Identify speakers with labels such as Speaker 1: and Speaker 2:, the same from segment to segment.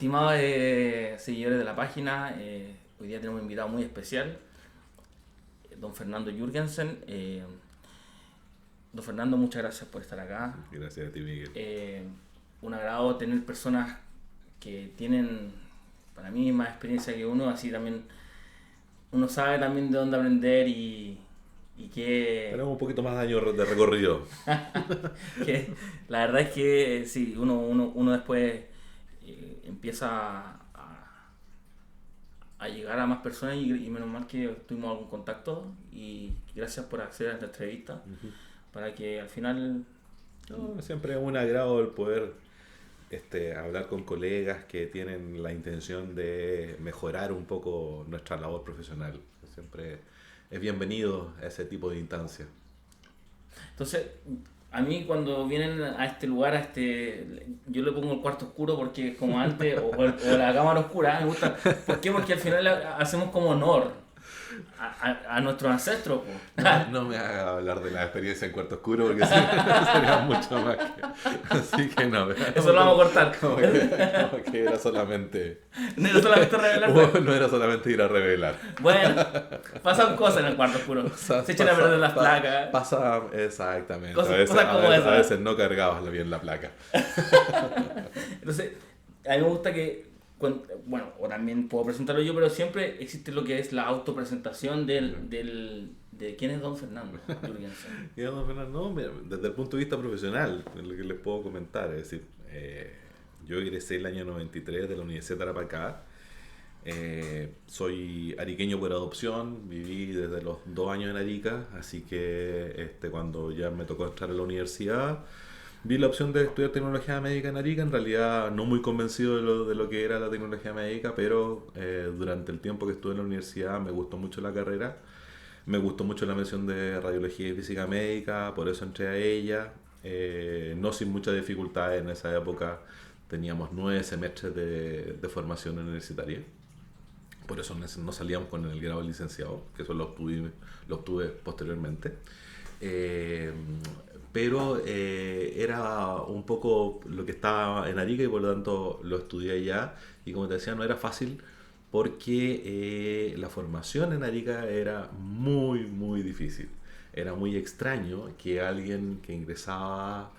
Speaker 1: Estimados seguidores de la página, hoy día tenemos un invitado muy especial, don Fernando Jürgensen. Don Fernando, muchas gracias por estar acá.
Speaker 2: Gracias a ti, Miguel.
Speaker 1: Un agrado tener personas que tienen, para mí, más experiencia que uno, así también uno sabe también de dónde aprender y
Speaker 2: Tenemos un poquito más de años de recorrido.
Speaker 1: que la verdad es que sí, uno después empieza a llegar a más personas y menos mal que tuvimos algún contacto y gracias por acceder a esta entrevista para que al final
Speaker 2: No, siempre es un agrado el poder hablar con colegas que tienen la intención de mejorar un poco nuestra labor profesional. Siempre es bienvenido a ese tipo de instancias.
Speaker 1: entonces a mí cuando vienen a este lugar, yo le pongo el cuarto oscuro porque es como antes, o la cámara oscura, me gusta. ¿Por qué? Porque al final hacemos como honor a nuestros ancestros, po.
Speaker 2: No me haga hablar de la experiencia en Cuarto Oscuro porque sería mucho más que... Así que no.
Speaker 1: Eso lo vamos a cortar.
Speaker 2: Como que era solamente...
Speaker 1: No era solamente revelar.
Speaker 2: No era solamente ir a revelar.
Speaker 1: Bueno, pasan cosas en el cuarto oscuro. Se echan a perder las placas.
Speaker 2: Pasa, exactamente.
Speaker 1: Cosas como esas.
Speaker 2: A veces no cargabas bien la placa.
Speaker 1: Entonces, a mí me gusta que, bueno, o también puedo presentarlo yo, pero siempre existe lo que es la autopresentación de quién es don Fernando Jürgensen.
Speaker 2: Y don Fernando, no, mira, desde el punto de vista profesional, lo que les puedo comentar, es decir, yo egresé el año 93 de la Universidad de Tarapacá. Soy ariqueño por adopción, viví desde los 2 años en Arica, así que cuando ya me tocó entrar a la universidad, vi la opción de estudiar tecnología médica en Arica. En realidad no muy convencido de lo que era la tecnología médica, pero durante el tiempo que estuve en la universidad me gustó mucho la carrera, me gustó mucho la mención de radiología y física médica, por eso entré a ella, no sin mucha dificultad en esa época. Teníamos 9 semestres de formación universitaria. Por eso no salíamos con el grado de licenciado, que eso lo obtuve posteriormente. Eh, pero era un poco lo que estaba en Arica y por lo tanto lo estudié allá. Y como te decía, no era fácil porque la formación en Arica era muy, muy difícil. Era muy extraño que alguien que ingresaba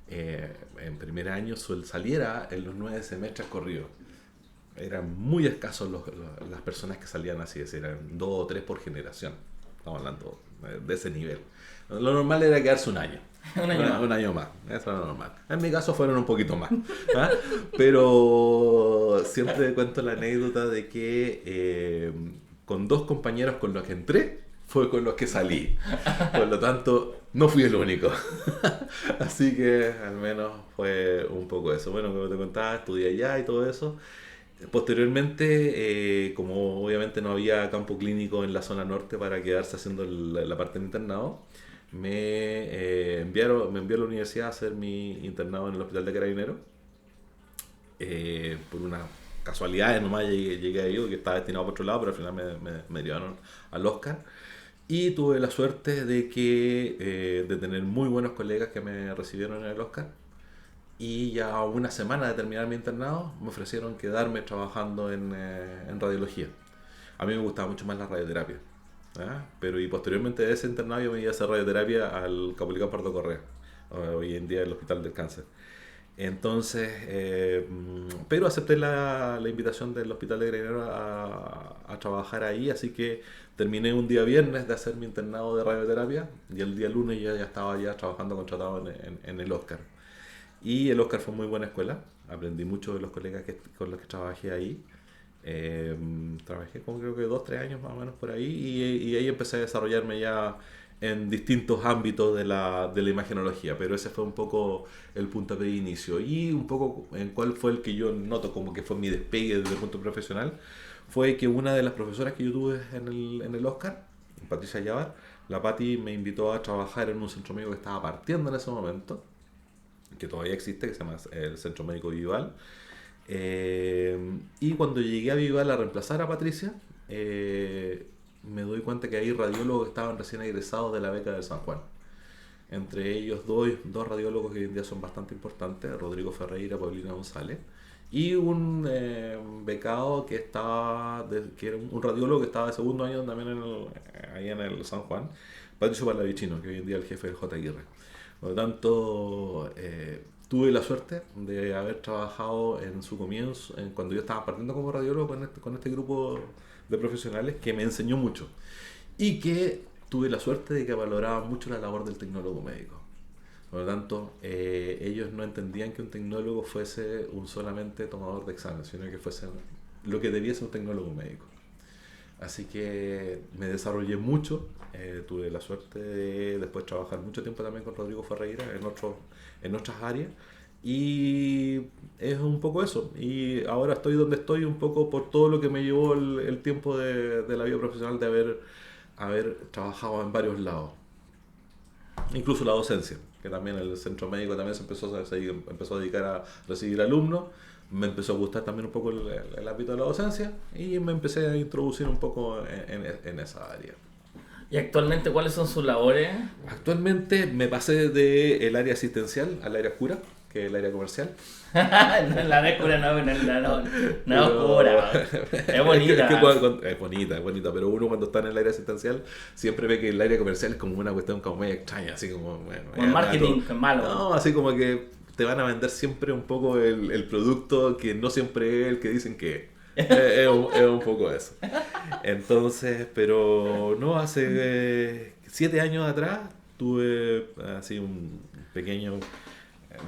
Speaker 2: en primer año saliera en los 9 semestres corridos. Eran muy escasos las personas que salían así, es decir, eran 2 o 3 por generación. Estamos hablando de ese nivel. Lo normal era quedarse un año. Un año más. Eso era lo normal. En mi caso fueron un poquito más. ¿Ah? Pero siempre cuento la anécdota de que con 2 compañeros con los que entré, fue con los que salí. Por lo tanto, no fui el único. Así que al menos fue un poco eso. Bueno, como te contaba, estudié allá y todo eso. Posteriormente, como obviamente no había campo clínico en la zona norte para quedarse haciendo la parte de internado, me envió a la universidad a hacer mi internado en el Hospital de Carabineros. Por una casualidad nomás llegué ahí, porque estaba destinado para otro lado, pero al final me llevaron al Oscar. Y tuve la suerte de tener muy buenos colegas que me recibieron en el Oscar. Y ya a una semana de terminar mi internado me ofrecieron quedarme trabajando en radiología. A mí me gustaba mucho más la radioterapia, ¿ah? Pero y posteriormente de ese internado yo me iba a hacer radioterapia al Capolicán Pardo Correa, hoy en día el Hospital del Cáncer. Entonces, pero acepté la invitación del Hospital de Carabineros a trabajar ahí, así que terminé un día viernes de hacer mi internado de radioterapia y el día lunes ya estaba ya trabajando contratado en el Oscar. Y el Oscar fue muy buena escuela, aprendí mucho de los colegas con los que trabajé ahí. Trabajé como creo que 2 o 3 años más o menos por ahí y ahí empecé a desarrollarme ya en distintos ámbitos de la imagenología, pero ese fue un poco el punto de inicio. Y un poco en cuál fue el que yo noto como que fue mi despegue desde el punto profesional, fue que una de las profesoras que yo tuve en el Oscar, Patricia Yavar, la Pati me invitó a trabajar en un centro médico que estaba partiendo en ese momento, que todavía existe, que se llama el Centro Médico Vival. Y cuando llegué a Vival a reemplazar a Patricia, me doy cuenta que hay radiólogos que estaban recién egresados de la beca de San Juan. Entre ellos dos radiólogos que hoy en día son bastante importantes, Rodrigo Ferreira y Paulina González. y un becado que estaba, que era un radiólogo que estaba de segundo año también ahí en el San Juan, Patricio Pallavicino, que hoy en día es el jefe del J. Aguirre. Por lo tanto, tuve la suerte de haber trabajado en su comienzo, cuando yo estaba partiendo como radiólogo con este grupo de profesionales que me enseñó mucho y que tuve la suerte de que valoraban mucho la labor del tecnólogo médico. Por lo tanto, ellos no entendían que un tecnólogo fuese un solamente tomador de examen, sino que fuese lo que debía ser un tecnólogo médico. Así que me desarrollé mucho, tuve la suerte de después trabajar mucho tiempo también con Rodrigo Ferreira en otras áreas, y es un poco eso. Y ahora estoy donde estoy un poco por todo lo que me llevó el tiempo de la vida profesional de haber trabajado en varios lados. Incluso la docencia, que también el centro médico también empezó a dedicar a recibir alumnos. Me empezó a gustar también un poco el ámbito de la docencia y me empecé a introducir un poco en esa área.
Speaker 1: ¿Y actualmente cuáles son sus labores?
Speaker 2: Actualmente me pasé del área asistencial al área oscura, que es el área comercial.
Speaker 1: La área oscura no oscura. Es bonita.
Speaker 2: Es bonita, pero uno cuando está en el área asistencial siempre ve que el área comercial es como una cuestión como media extraña, así como, bueno,
Speaker 1: el marketing es malo.
Speaker 2: No, así como que te van a vender siempre un poco el producto que no siempre es el que dicen que es un poco eso. Entonces, pero no, hace 7 años atrás tuve así un pequeño,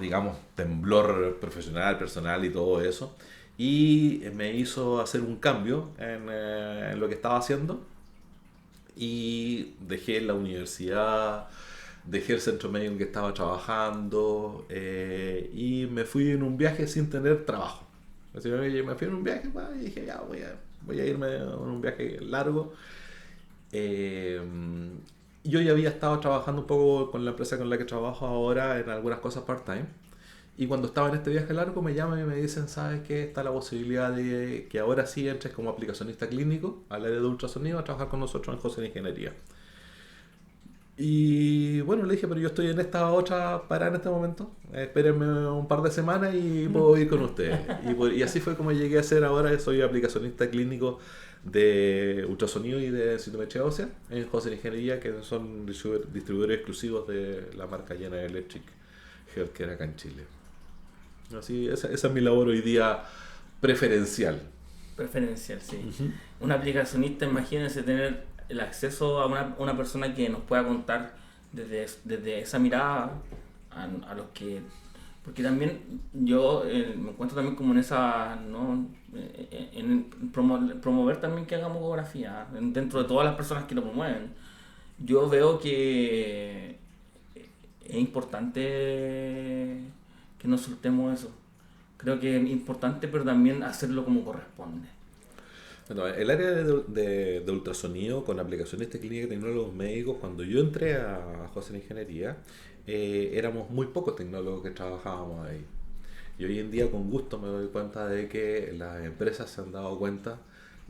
Speaker 2: digamos, temblor profesional, personal y todo eso, y me hizo hacer un cambio en lo que estaba haciendo, y dejé la universidad, dejé el centro médico en que estaba trabajando, y me fui en un viaje sin tener trabajo. Así que me fui en un viaje y dije, ya voy a irme en un viaje largo. Yo ya había estado trabajando un poco con la empresa con la que trabajo ahora en algunas cosas part-time. Y cuando estaba en este viaje largo me llaman y me dicen, ¿sabes qué? Está la posibilidad de que ahora sí entres como aplicacionista clínico al área de ultrasonido a trabajar con nosotros en José Ingeniería. Y bueno, le dije, pero yo estoy en esta otra parada en este momento, espérenme un par de semanas y puedo ir con ustedes. Y así fue como llegué a ser ahora, soy aplicacionista clínico de ultrasonido y de citometría ósea en José Ingeniería, que son distribuidores exclusivos de la marca General Electric Healthcare acá en Chile. Así, esa es mi labor hoy día preferencial.
Speaker 1: Preferencial, sí. Un aplicacionista, imagínense tener el acceso a una persona que nos pueda contar desde esa mirada a los que... Porque también yo me encuentro también como en esa... ¿no? En promover también que hagamos ecografía dentro de todas las personas que lo promueven. Yo veo que es importante que no soltemos eso. Creo que es importante, pero también hacerlo como corresponde.
Speaker 2: Bueno, el área de ultrasonido con aplicaciones de clínica y tecnólogos médicos, cuando yo entré a José Ingeniería, éramos muy pocos tecnólogos que trabajábamos ahí. Y hoy en día con gusto me doy cuenta de que las empresas se han dado cuenta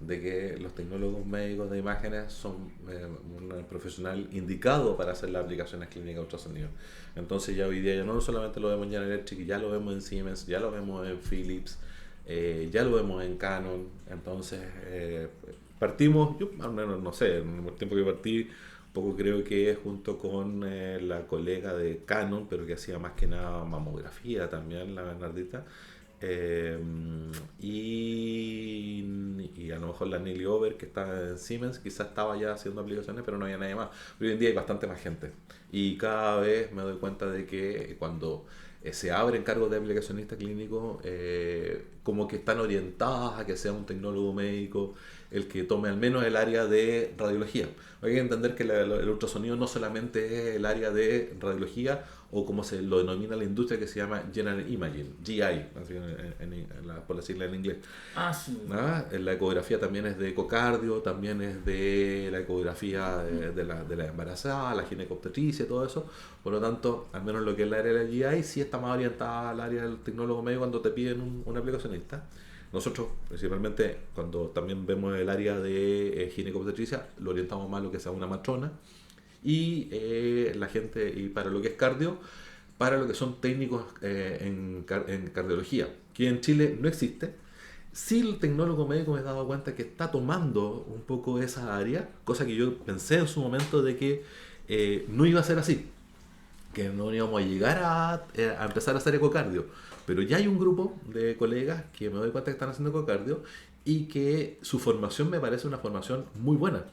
Speaker 2: de que los tecnólogos médicos de imágenes son un profesional indicado para hacer las aplicaciones clínicas de ultrasonido. Entonces ya hoy día ya no solamente lo vemos en General Electric, ya lo vemos en Siemens, ya lo vemos en Philips, ya lo vemos en Canon. Entonces partimos, yo al menos no sé, en el tiempo que partí, un poco creo que junto con la colega de Canon, pero que hacía más que nada mamografía también, la Bernardita, y a lo mejor la Nelly Over, que está en Siemens, quizás estaba ya haciendo aplicaciones, pero no había nadie más. Hoy en día hay bastante más gente, y cada vez me doy cuenta de que cuando se abren cargos de aplicacionista clínico, como que están orientadas a que sea un tecnólogo médico el que tome al menos el área de radiología. Hay que entender que el ultrasonido no solamente es el área de radiología, o como se lo denomina la industria, que se llama General Imaging, GI, así por decirlo en inglés.
Speaker 1: Sí.
Speaker 2: La ecografía también es de ecocardio, también es de la ecografía de la embarazada, la ginecobstetricia, todo eso. Por lo tanto, al menos lo que es el área de la GI sí está más orientada al área del tecnólogo médico cuando te piden un aplicacionista. Nosotros, principalmente, cuando también vemos el área de ginecobstetricia, lo orientamos más a lo que sea una matrona. Y la gente, y para lo que es cardio, para lo que son técnicos en cardiología, que en Chile no existe. Sí, el tecnólogo médico me he dado cuenta que está tomando un poco esa área, cosa que yo pensé en su momento de que no iba a ser así, que no íbamos a llegar a empezar a hacer ecocardio. Pero ya hay un grupo de colegas que me doy cuenta que están haciendo ecocardio y que su formación me parece una formación muy buena.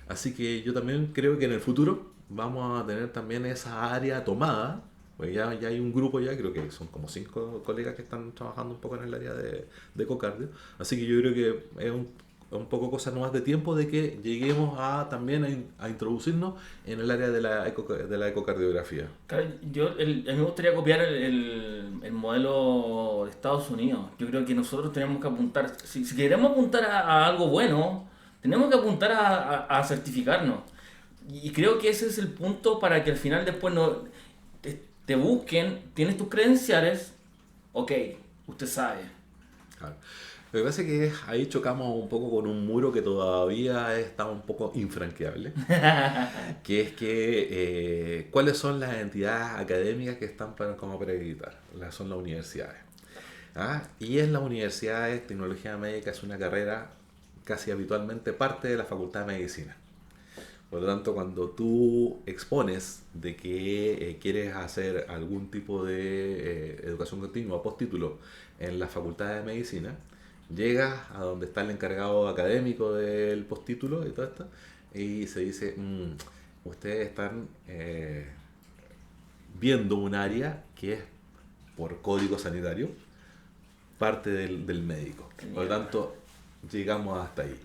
Speaker 2: Así que yo también creo que en el futuro vamos a tener también esa área tomada. Pues ya hay un grupo ya, creo que son como 5 colegas que están trabajando un poco en el área de ecocardio. Así que yo creo que es un poco cosa nomás de tiempo de que lleguemos también a introducirnos en el área de la ecocardiografía.
Speaker 1: Claro, a mí me gustaría copiar el modelo de Estados Unidos. Yo creo que nosotros tenemos que apuntar, si queremos apuntar a algo bueno, tenemos que apuntar a certificarnos. Y creo que ese es el punto para que al final después no te busquen, tienes tus credenciales, ok, usted sabe.
Speaker 2: Claro. Lo que pasa es que ahí chocamos un poco con un muro que todavía está un poco infranqueable, que es que ¿cuáles son las entidades académicas que están como para acreditar? Son las universidades. ¿Ah? Y en las universidades, tecnología médica es una carrera casi habitualmente parte de la Facultad de Medicina. Por lo tanto, cuando tú expones de que quieres hacer algún tipo de educación continua, postítulo en la Facultad de Medicina, llegas a donde está el encargado académico del postítulo y todo esto, y se dice, ustedes están viendo un área que es por código sanitario parte del médico. Por lo tanto, llegamos hasta ahí.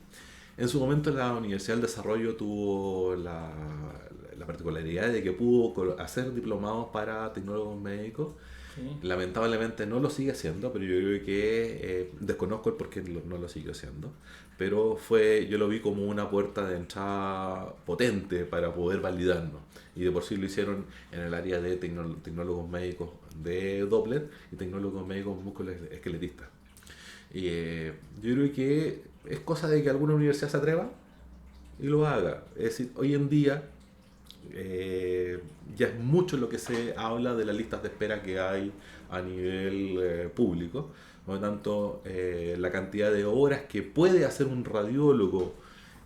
Speaker 2: En su momento la Universidad del Desarrollo tuvo la particularidad de que pudo hacer diplomados para tecnólogos médicos.
Speaker 1: Sí.
Speaker 2: Lamentablemente no lo sigue haciendo, pero yo creo que desconozco el por qué no lo sigue haciendo. Pero yo lo vi como una puerta de entrada potente para poder validarnos. Y de por sí lo hicieron en el área de tecnólogos médicos de Doppler y tecnólogos médicos musculoesqueletistas. Y yo creo que es cosa de que alguna universidad se atreva y lo haga. Es decir, hoy en día ya es mucho lo que se habla de las listas de espera que hay a nivel público. Por lo tanto, la cantidad de horas que puede hacer un radiólogo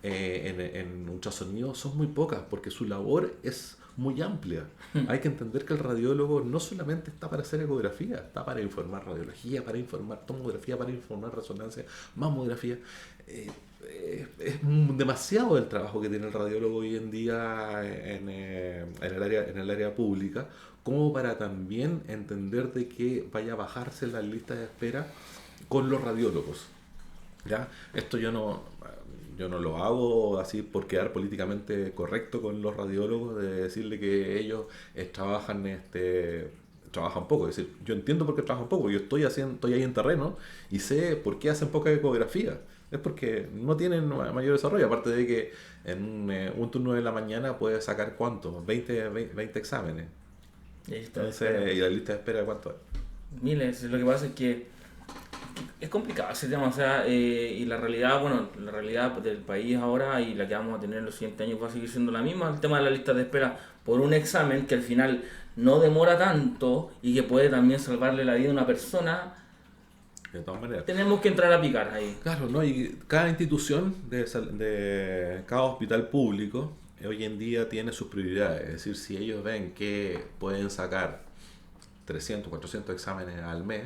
Speaker 2: en ultrasonido son muy pocas, porque su labor es muy amplia. Hay que entender que el radiólogo no solamente está para hacer ecografía, está para informar radiología, para informar tomografía, para informar resonancia, mamografía. Es demasiado el trabajo que tiene el radiólogo hoy en día en el área pública, como para también entender de que vaya a bajarse las listas de espera con los radiólogos. ¿Ya? Esto yo no lo hago así por quedar políticamente correcto con los radiólogos, de decirle que ellos trabajan poco. Es decir, yo entiendo por qué trabajan poco, yo estoy ahí en terreno y sé por qué hacen poca ecografía. Es porque no tienen mayor desarrollo, aparte de que en un turno de la mañana puedes sacar ¿cuánto? 20 exámenes. Entonces, ¿y la lista de espera cuánto es?
Speaker 1: Miles, lo que pasa es que es complicado ese tema, o sea, y la realidad, bueno, la realidad del país ahora y la que vamos a tener en los siguientes años va a seguir siendo la misma, el tema de la lista de espera por un examen que al final no demora tanto y que puede también salvarle la vida a una persona.
Speaker 2: De todas maneras.
Speaker 1: Tenemos que entrar a picar ahí.
Speaker 2: Claro, ¿no? Y cada institución cada hospital público hoy en día tiene sus prioridades. Es decir, si ellos ven que pueden sacar 300, 400 exámenes al mes,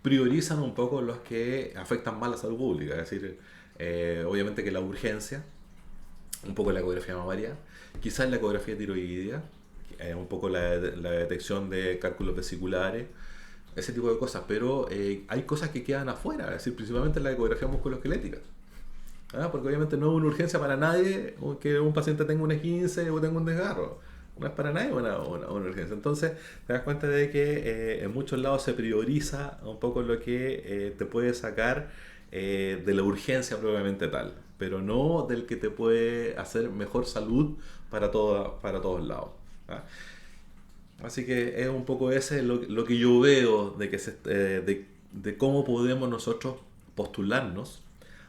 Speaker 2: priorizan un poco los que afectan más la salud pública. Es decir, obviamente que la urgencia, un poco la ecografía mamaria, quizás la ecografía tiroidea, un poco la detección de cálculos vesiculares, ese tipo de cosas, pero hay cosas que quedan afuera, es decir, principalmente la ecografía musculoesquelética. Porque obviamente no es una urgencia para nadie que un paciente tenga un E15 o tenga un desgarro. No es para nadie una urgencia. Entonces te das cuenta de que en muchos lados se prioriza un poco lo que te puede sacar de la urgencia propiamente tal, pero no del que te puede hacer mejor salud para todos lados. Así que es un poco ese lo que yo veo de cómo podemos nosotros postularnos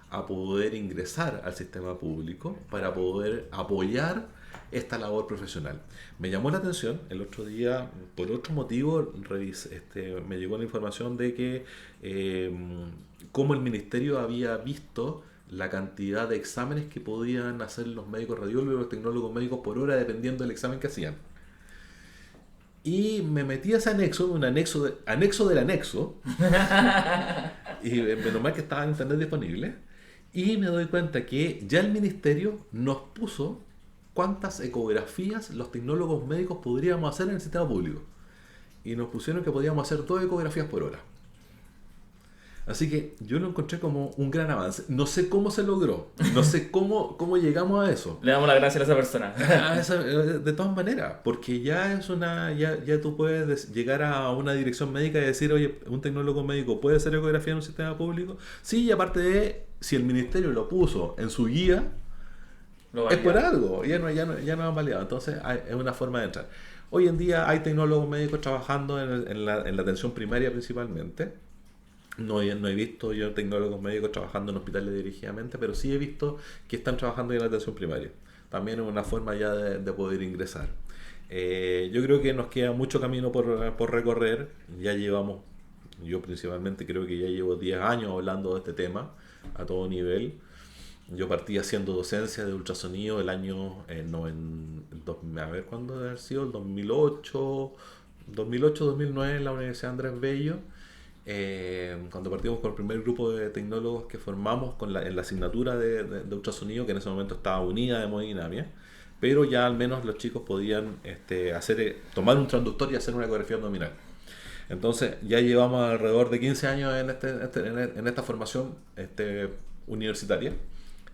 Speaker 2: a poder ingresar al sistema público para poder apoyar esta labor profesional. Me llamó la atención el otro día, por otro motivo, me llegó la información de que cómo el ministerio había visto la cantidad de exámenes que podían hacer los médicos radiólogos y los tecnólogos médicos por hora dependiendo del examen que hacían. Y me metí a ese anexo, un anexo del anexo, y menos mal que estaba en internet disponible, y me doy cuenta que ya el ministerio nos puso cuántas ecografías los tecnólogos médicos podríamos hacer en el sistema público. Y nos pusieron que podíamos hacer 2 ecografías por hora. Así que yo lo encontré como un gran avance. No sé cómo se logró, no sé cómo llegamos a eso.
Speaker 1: Le damos las gracias a esa persona.
Speaker 2: De todas maneras, porque ya es ya tú puedes llegar a una dirección médica y decir, oye, un tecnólogo médico puede hacer ecografía en un sistema público. Sí, y aparte de, si el ministerio lo puso en su guía, es por algo, ya no han validado. Entonces es una forma de entrar. Hoy en día hay tecnólogos médicos trabajando en la atención primaria principalmente. No he visto yo tecnólogos médicos trabajando en hospitales dirigidamente, pero sí he visto que están trabajando en la atención primaria. También es una forma ya de poder ingresar. Yo creo que nos queda mucho camino por recorrer. Ya llevamos, yo principalmente creo que ya llevo 10 años hablando de este tema a todo nivel. Yo partí haciendo docencia de ultrasonido el año, a ver cuándo debe haber sido, el 2008-2009 en la Universidad Andrés Bello. Cuando partimos con el primer grupo de tecnólogos que formamos en la asignatura de ultrasonido, que en ese momento estaba unida de hemodinamia, pero ya al menos los chicos podían tomar un transductor y hacer una ecografía abdominal. Entonces ya llevamos alrededor de 15 años en esta formación universitaria,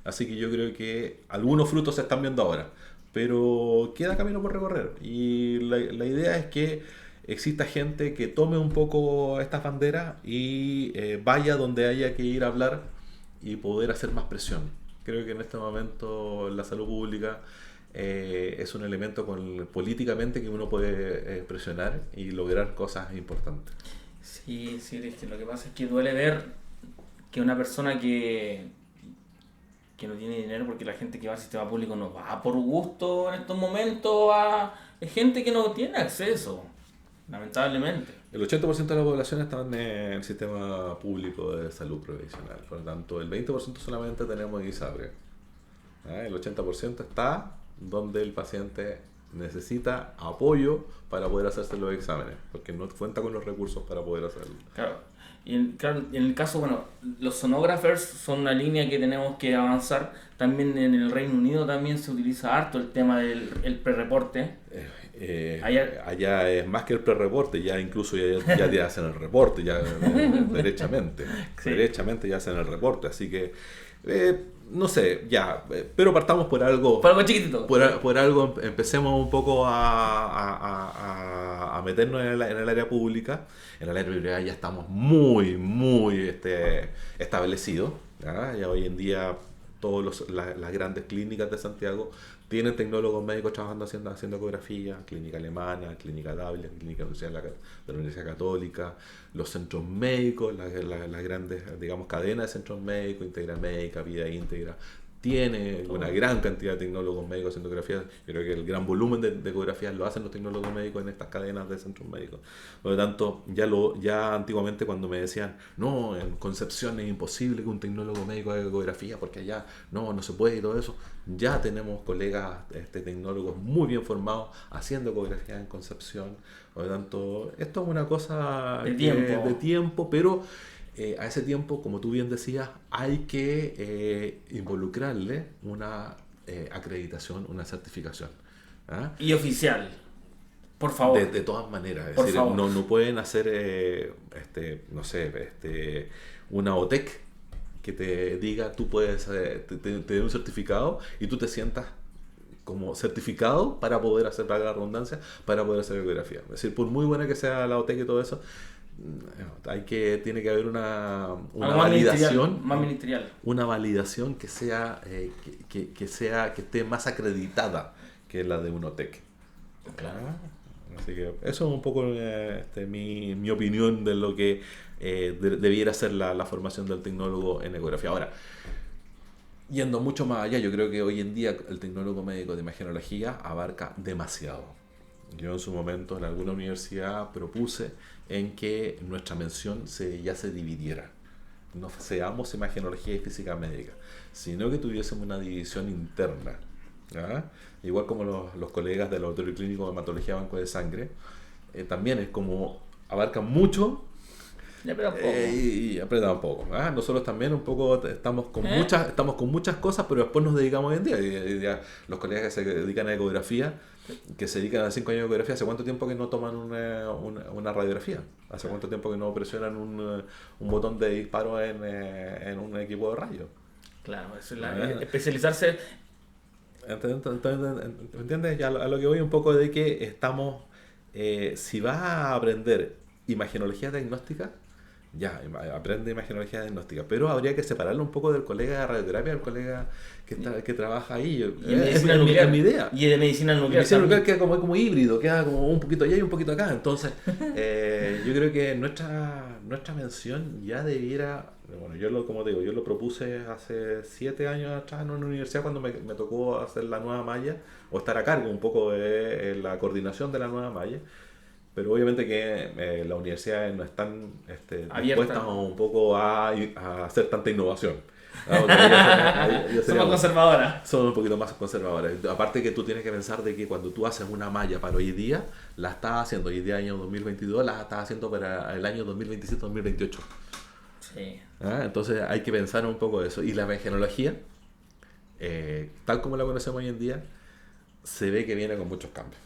Speaker 2: así que yo creo que algunos frutos se están viendo ahora, pero queda camino por recorrer, y la idea es que exista gente que tome un poco estas banderas y vaya donde haya que ir a hablar y poder hacer más presión. Creo que en este momento la salud pública es un elemento políticamente que uno puede presionar y lograr cosas importantes.
Speaker 1: Sí, lo que pasa es que duele ver que una persona que no tiene dinero, porque la gente que va al sistema público no va por gusto en estos momentos, es gente que no tiene acceso. Lamentablemente.
Speaker 2: El 80% de la población está en el sistema público de salud provisional. Por lo tanto, el 20% solamente tenemos ISAPRE. El 80% está donde el paciente necesita apoyo para poder hacerse los exámenes, porque no cuenta con los recursos para poder hacerlo.
Speaker 1: Claro. Y en el caso, bueno, los sonographers son una línea que tenemos que avanzar. También en el Reino Unido también se utiliza harto el tema del prereporte.
Speaker 2: Allá es más que el pre-reporte, ya incluso ya te hacen el reporte, ya derechamente. Sí. Derechamente ya hacen el reporte, así que no sé, ya, pero partamos por algo.
Speaker 1: Por algo chiquitito.
Speaker 2: Por algo empecemos un poco a meternos en el área pública. En el área privada ya estamos muy establecidos. Ya hoy en día todas las grandes clínicas de Santiago tienen tecnólogos médicos trabajando haciendo ecografía, clínica alemana, clínica Dávila, clínica de la Universidad Católica, los centros médicos, las grandes, digamos, cadenas de centros médicos, Integra Médica, Vida Íntegra, tiene una gran cantidad de tecnólogos médicos haciendo ecografías. Yo creo que el gran volumen de ecografías lo hacen los tecnólogos médicos en estas cadenas de centros médicos. Por lo tanto, ya antiguamente cuando me decían, no, en Concepción es imposible que un tecnólogo médico haga ecografía porque allá no se puede y todo eso, ya tenemos colegas tecnólogos muy bien formados haciendo ecografías en Concepción. Por lo tanto, esto es una cosa de tiempo, pero a ese tiempo, como tú bien decías, hay que involucrarle una acreditación, una certificación.
Speaker 1: Y oficial, por favor.
Speaker 2: De todas maneras, es decir, no pueden hacer, una OTEC que te diga, tú puedes, te dé un certificado y tú te sientas como certificado para poder hacer, para la redundancia, para poder hacer ecografía. Es decir, por muy buena que sea la OTEC y todo eso, tiene que haber una validación
Speaker 1: más ministerial.
Speaker 2: Una validación que sea que esté más acreditada que la de un OTEC.
Speaker 1: Claro.
Speaker 2: Así que eso es un poco mi opinión de lo que debiera ser la formación del tecnólogo en ecografía. Ahora, Yendo mucho más allá, yo creo que hoy en día el tecnólogo médico de imagenología abarca demasiado. Yo en su momento en alguna universidad propuse en que nuestra mención ya se dividiera. No seamos imagenología y física médica, sino que tuviésemos una división interna. ¿Ya? Igual como los colegas del laboratorio clínico de hematología banco de sangre, también es como abarcan mucho y apretan un poco. ¿Ah? Nosotros también un poco estamos con muchas cosas, pero después nos dedicamos hoy en día. Hoy día los colegas que se dedican a ecografía, que se dedican a 5 años de ecografía, ¿hace cuánto tiempo que no toman una radiografía? ¿Hace cuánto tiempo que no presionan un botón de disparo en un equipo de rayos?
Speaker 1: Claro, eso es especializarse.
Speaker 2: ¿Entiendes? Ya a lo que voy un poco de que estamos, si vas a aprender imagenología diagnóstica, ya, aprende imagenología diagnóstica, pero habría que separarlo un poco del colega de radioterapia, del colega que trabaja ahí.
Speaker 1: Y medicina nuclear.
Speaker 2: Es mi idea.
Speaker 1: Y de medicina nuclear.
Speaker 2: Medicina nuclear queda como híbrido, queda como un poquito allá y un poquito acá. Entonces, yo creo que nuestra mención ya debiera. Bueno, como te digo, yo lo propuse hace 7 años atrás en una universidad cuando me tocó hacer la nueva malla o estar a cargo un poco de la coordinación de la nueva malla. Pero obviamente que las universidades no están dispuestas un poco a hacer tanta innovación.
Speaker 1: Son más conservadoras.
Speaker 2: Son un poquito más conservadoras. Aparte que tú tienes que pensar de que cuando tú haces una malla para hoy día, la estás haciendo hoy día año 2022, la estás haciendo para el año 2027-2028.
Speaker 1: Sí.
Speaker 2: Entonces hay que pensar un poco eso. Y la mecanología, tal como la conocemos hoy en día, se ve que viene con muchos cambios.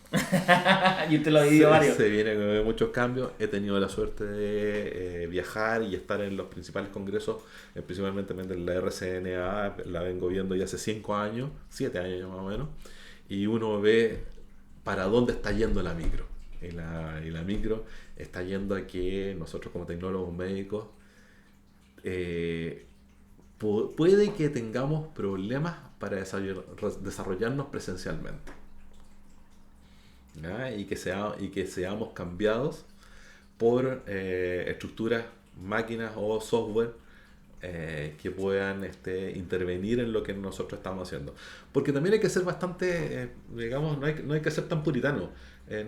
Speaker 1: Y usted lo ha vivido varios.
Speaker 2: Se viene con muchos cambios. He tenido la suerte de viajar y estar en los principales congresos, principalmente en la RCNA, la vengo viendo ya hace 5 años, 7 años más o menos, y uno ve para dónde está yendo la micro. Y la micro está yendo a que nosotros como tecnólogos médicos puede que tengamos problemas para desarrollarnos presencialmente, ¿ya? Y que seamos cambiados por estructuras, máquinas o software que puedan intervenir en lo que nosotros estamos haciendo. Porque también hay que ser bastante, digamos, no hay que ser tan puritano.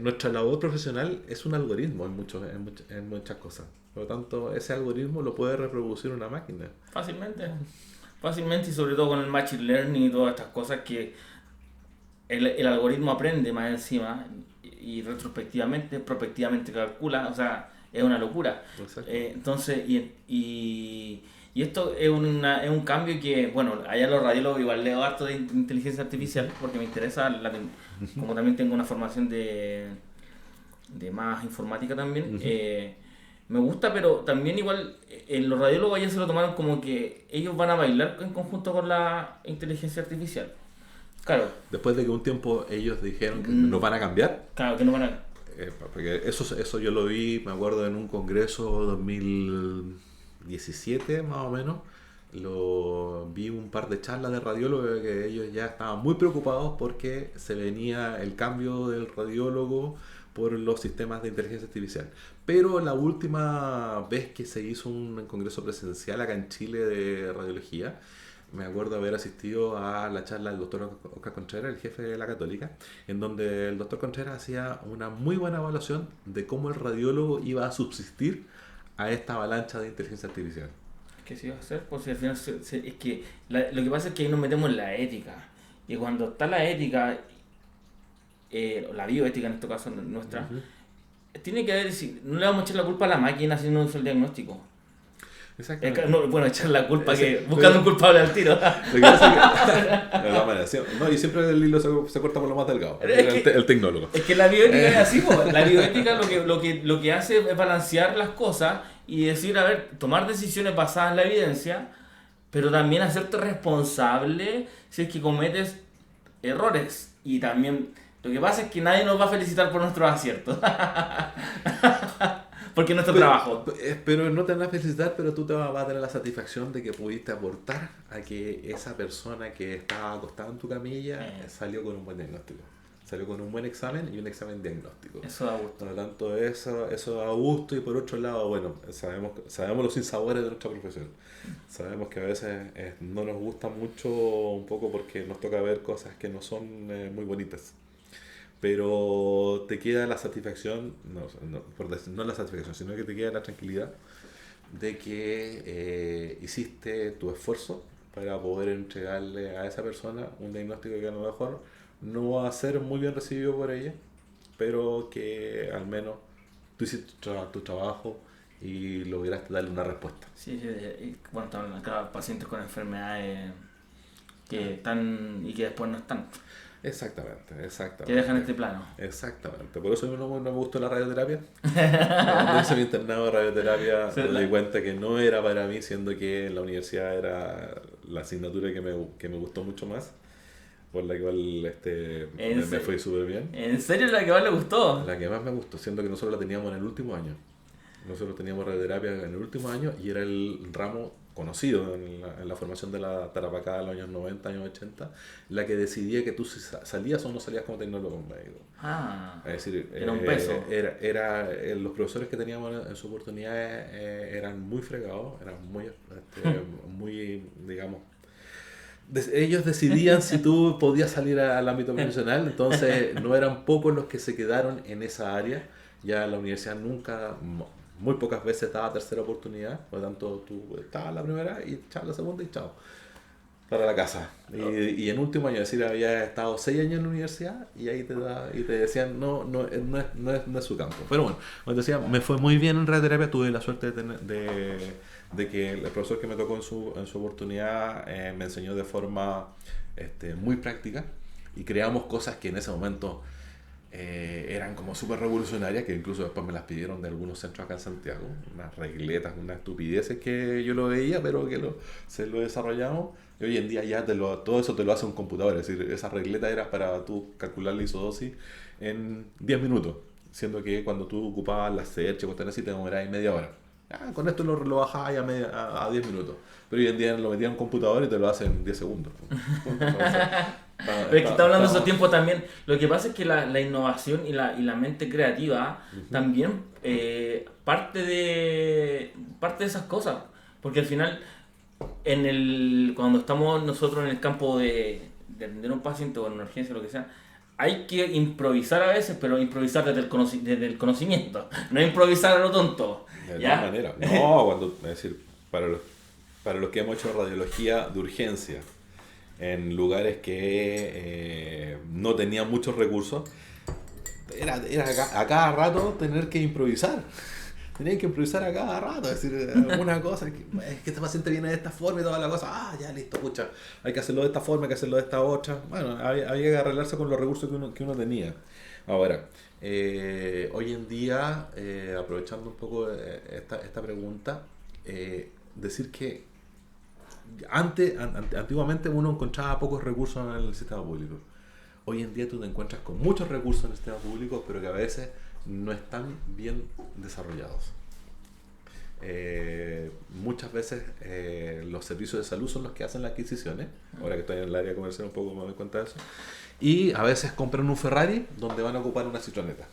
Speaker 2: Nuestra labor profesional es un algoritmo en muchas cosas. Por lo tanto, ese algoritmo lo puede reproducir una máquina.
Speaker 1: Fácilmente, y sobre todo con el machine learning y todas estas cosas que el algoritmo aprende más encima y prospectivamente calcula, o sea, es una locura. Entonces, y esto es un cambio que, bueno, allá los radiólogos igual leo harto de inteligencia artificial porque me interesa, como también tengo una formación de más informática también, me gusta, pero también igual los radiólogos ya se lo tomaron como que ellos van a bailar en conjunto con la inteligencia artificial. Claro.
Speaker 2: Después de que un tiempo ellos dijeron que nos van a cambiar.
Speaker 1: Claro, que nos van a...
Speaker 2: Porque eso yo lo vi, me acuerdo, en un congreso 2017 más o menos. Vi un par de charlas de radiólogos que ellos ya estaban muy preocupados porque se venía el cambio del radiólogo por los sistemas de inteligencia artificial. Pero la última vez que se hizo un congreso presencial acá en Chile de radiología, me acuerdo haber asistido a la charla del doctor Oscar Contreras, el jefe de la Católica, en donde el doctor Contreras hacía una muy buena evaluación de cómo el radiólogo iba a subsistir a esta avalancha de inteligencia artificial.
Speaker 1: ¿Qué se iba a hacer? Pues si al final es que lo que pasa es que ahí nos metemos en la ética. Y cuando está la ética, la bioética en este caso nuestra, tiene que haber, no le vamos a echar la culpa a la máquina si no usa el diagnóstico.
Speaker 2: Exactamente.
Speaker 1: No, bueno, echar la culpa buscando un culpable al tiro.
Speaker 2: Y siempre el hilo se corta por lo más delgado. El tecnólogo.
Speaker 1: Es que la bioética es así, la bioética lo que hace es balancear las cosas y decir, a ver, tomar decisiones basadas en la evidencia, pero también hacerte responsable si es que cometes errores. Y también, lo que pasa es que nadie nos va a felicitar por nuestros aciertos. Porque es nuestro trabajo.
Speaker 2: Pero no te van a felicitar, pero tú te vas a tener la satisfacción de que pudiste aportar a que esa persona que estaba acostada en tu camilla salió con un buen diagnóstico. salió con un buen examen y un examen diagnóstico.
Speaker 1: Eso da gusto.
Speaker 2: Por lo tanto, eso da gusto y por otro lado, bueno, sabemos los sinsabores de nuestra profesión. Sabemos que a veces no nos gusta mucho un poco porque nos toca ver cosas que no son muy bonitas. Pero te queda la satisfacción, no la satisfacción, sino que te queda la tranquilidad de que hiciste tu esfuerzo para poder entregarle a esa persona un diagnóstico que a lo mejor no va a ser muy bien recibido por ella, pero que al menos tú hiciste tu trabajo y lograste darle una respuesta.
Speaker 1: Sí, y, bueno, están acá pacientes con enfermedades que están y que después no están.
Speaker 2: Exactamente.
Speaker 1: Que dejan este plano.
Speaker 2: Exactamente. Por eso no me gustó la radioterapia. Cuando hice mi internado de radioterapia me di cuenta que no era para mí, siendo que en la universidad era la asignatura que me gustó mucho más, por la cual me fue súper bien.
Speaker 1: ¿En serio la que más le gustó?
Speaker 2: La que más me gustó, siendo que nosotros la teníamos en el último año. Nosotros teníamos radioterapia en el último año y era el ramo conocido en la formación de la tarapacá de los años 90, años 80, la que decidía que tú salías o no salías como tecnólogo médico.
Speaker 1: Es
Speaker 2: decir,
Speaker 1: era un peso.
Speaker 2: Los profesores que teníamos en su oportunidad eran muy fregados, eran muy digamos, ellos decidían si tú podías salir al ámbito profesional, entonces no eran pocos los que se quedaron en esa área. Ya la universidad muy pocas veces daba tercera oportunidad, por lo tanto tú estabas la primera y echabas la segunda y chao, para la casa. Y en último año, es decir, había estado 6 años en la universidad y ahí te decían no es su campo. Pero bueno, como te decía, me fue muy bien en radioterapia, tuve la suerte de que el profesor que me tocó en su oportunidad me enseñó de forma muy práctica y creamos cosas que en ese momento eran como súper revolucionarias, que incluso después me las pidieron de algunos centros acá en Santiago, unas regletas, unas estupideces que yo lo veía, pero que se lo desarrollamos, y hoy en día ya todo eso te lo hace un computador, es decir, esa regleta era para tú calcular la isodosis en 10 minutos, siendo que cuando tú ocupabas la search, cuestiones así, te demorabas media hora. Con esto lo bajabas a 10 minutos, pero hoy en día lo metías en un computador y te lo hacen en 10 segundos.
Speaker 1: Pero es que está hablando de esos tiempos también. Lo que pasa es que la innovación y la mente creativa también parte de esas cosas. Porque al final, cuando estamos nosotros en el campo de atender a un paciente o en una urgencia o lo que sea, hay que improvisar a veces, pero improvisar desde el conocimiento, no improvisar a lo tonto.
Speaker 2: De alguna manera. No, es decir, para los que hemos hecho radiología de urgencia en lugares que no tenían muchos recursos, era a cada rato tener que improvisar. Tenían que improvisar a cada rato, es decir, alguna cosa, es que este paciente viene de esta forma y toda la cosa, ya listo, pucha, hay que hacerlo de esta forma, hay que hacerlo de esta otra. Bueno, había que arreglarse con los recursos que uno tenía. Ahora, hoy en día, aprovechando un poco esta pregunta, decir que antiguamente uno encontraba pocos recursos en el sistema público. Hoy en día tú te encuentras con muchos recursos en el sistema público, pero que a veces no están bien desarrollados. Muchas veces los servicios de salud son los que hacen las adquisiciones. Ahora que estoy en el área comercial un poco me doy cuenta de eso. Y a veces compran un Ferrari donde van a ocupar una Citroeneta.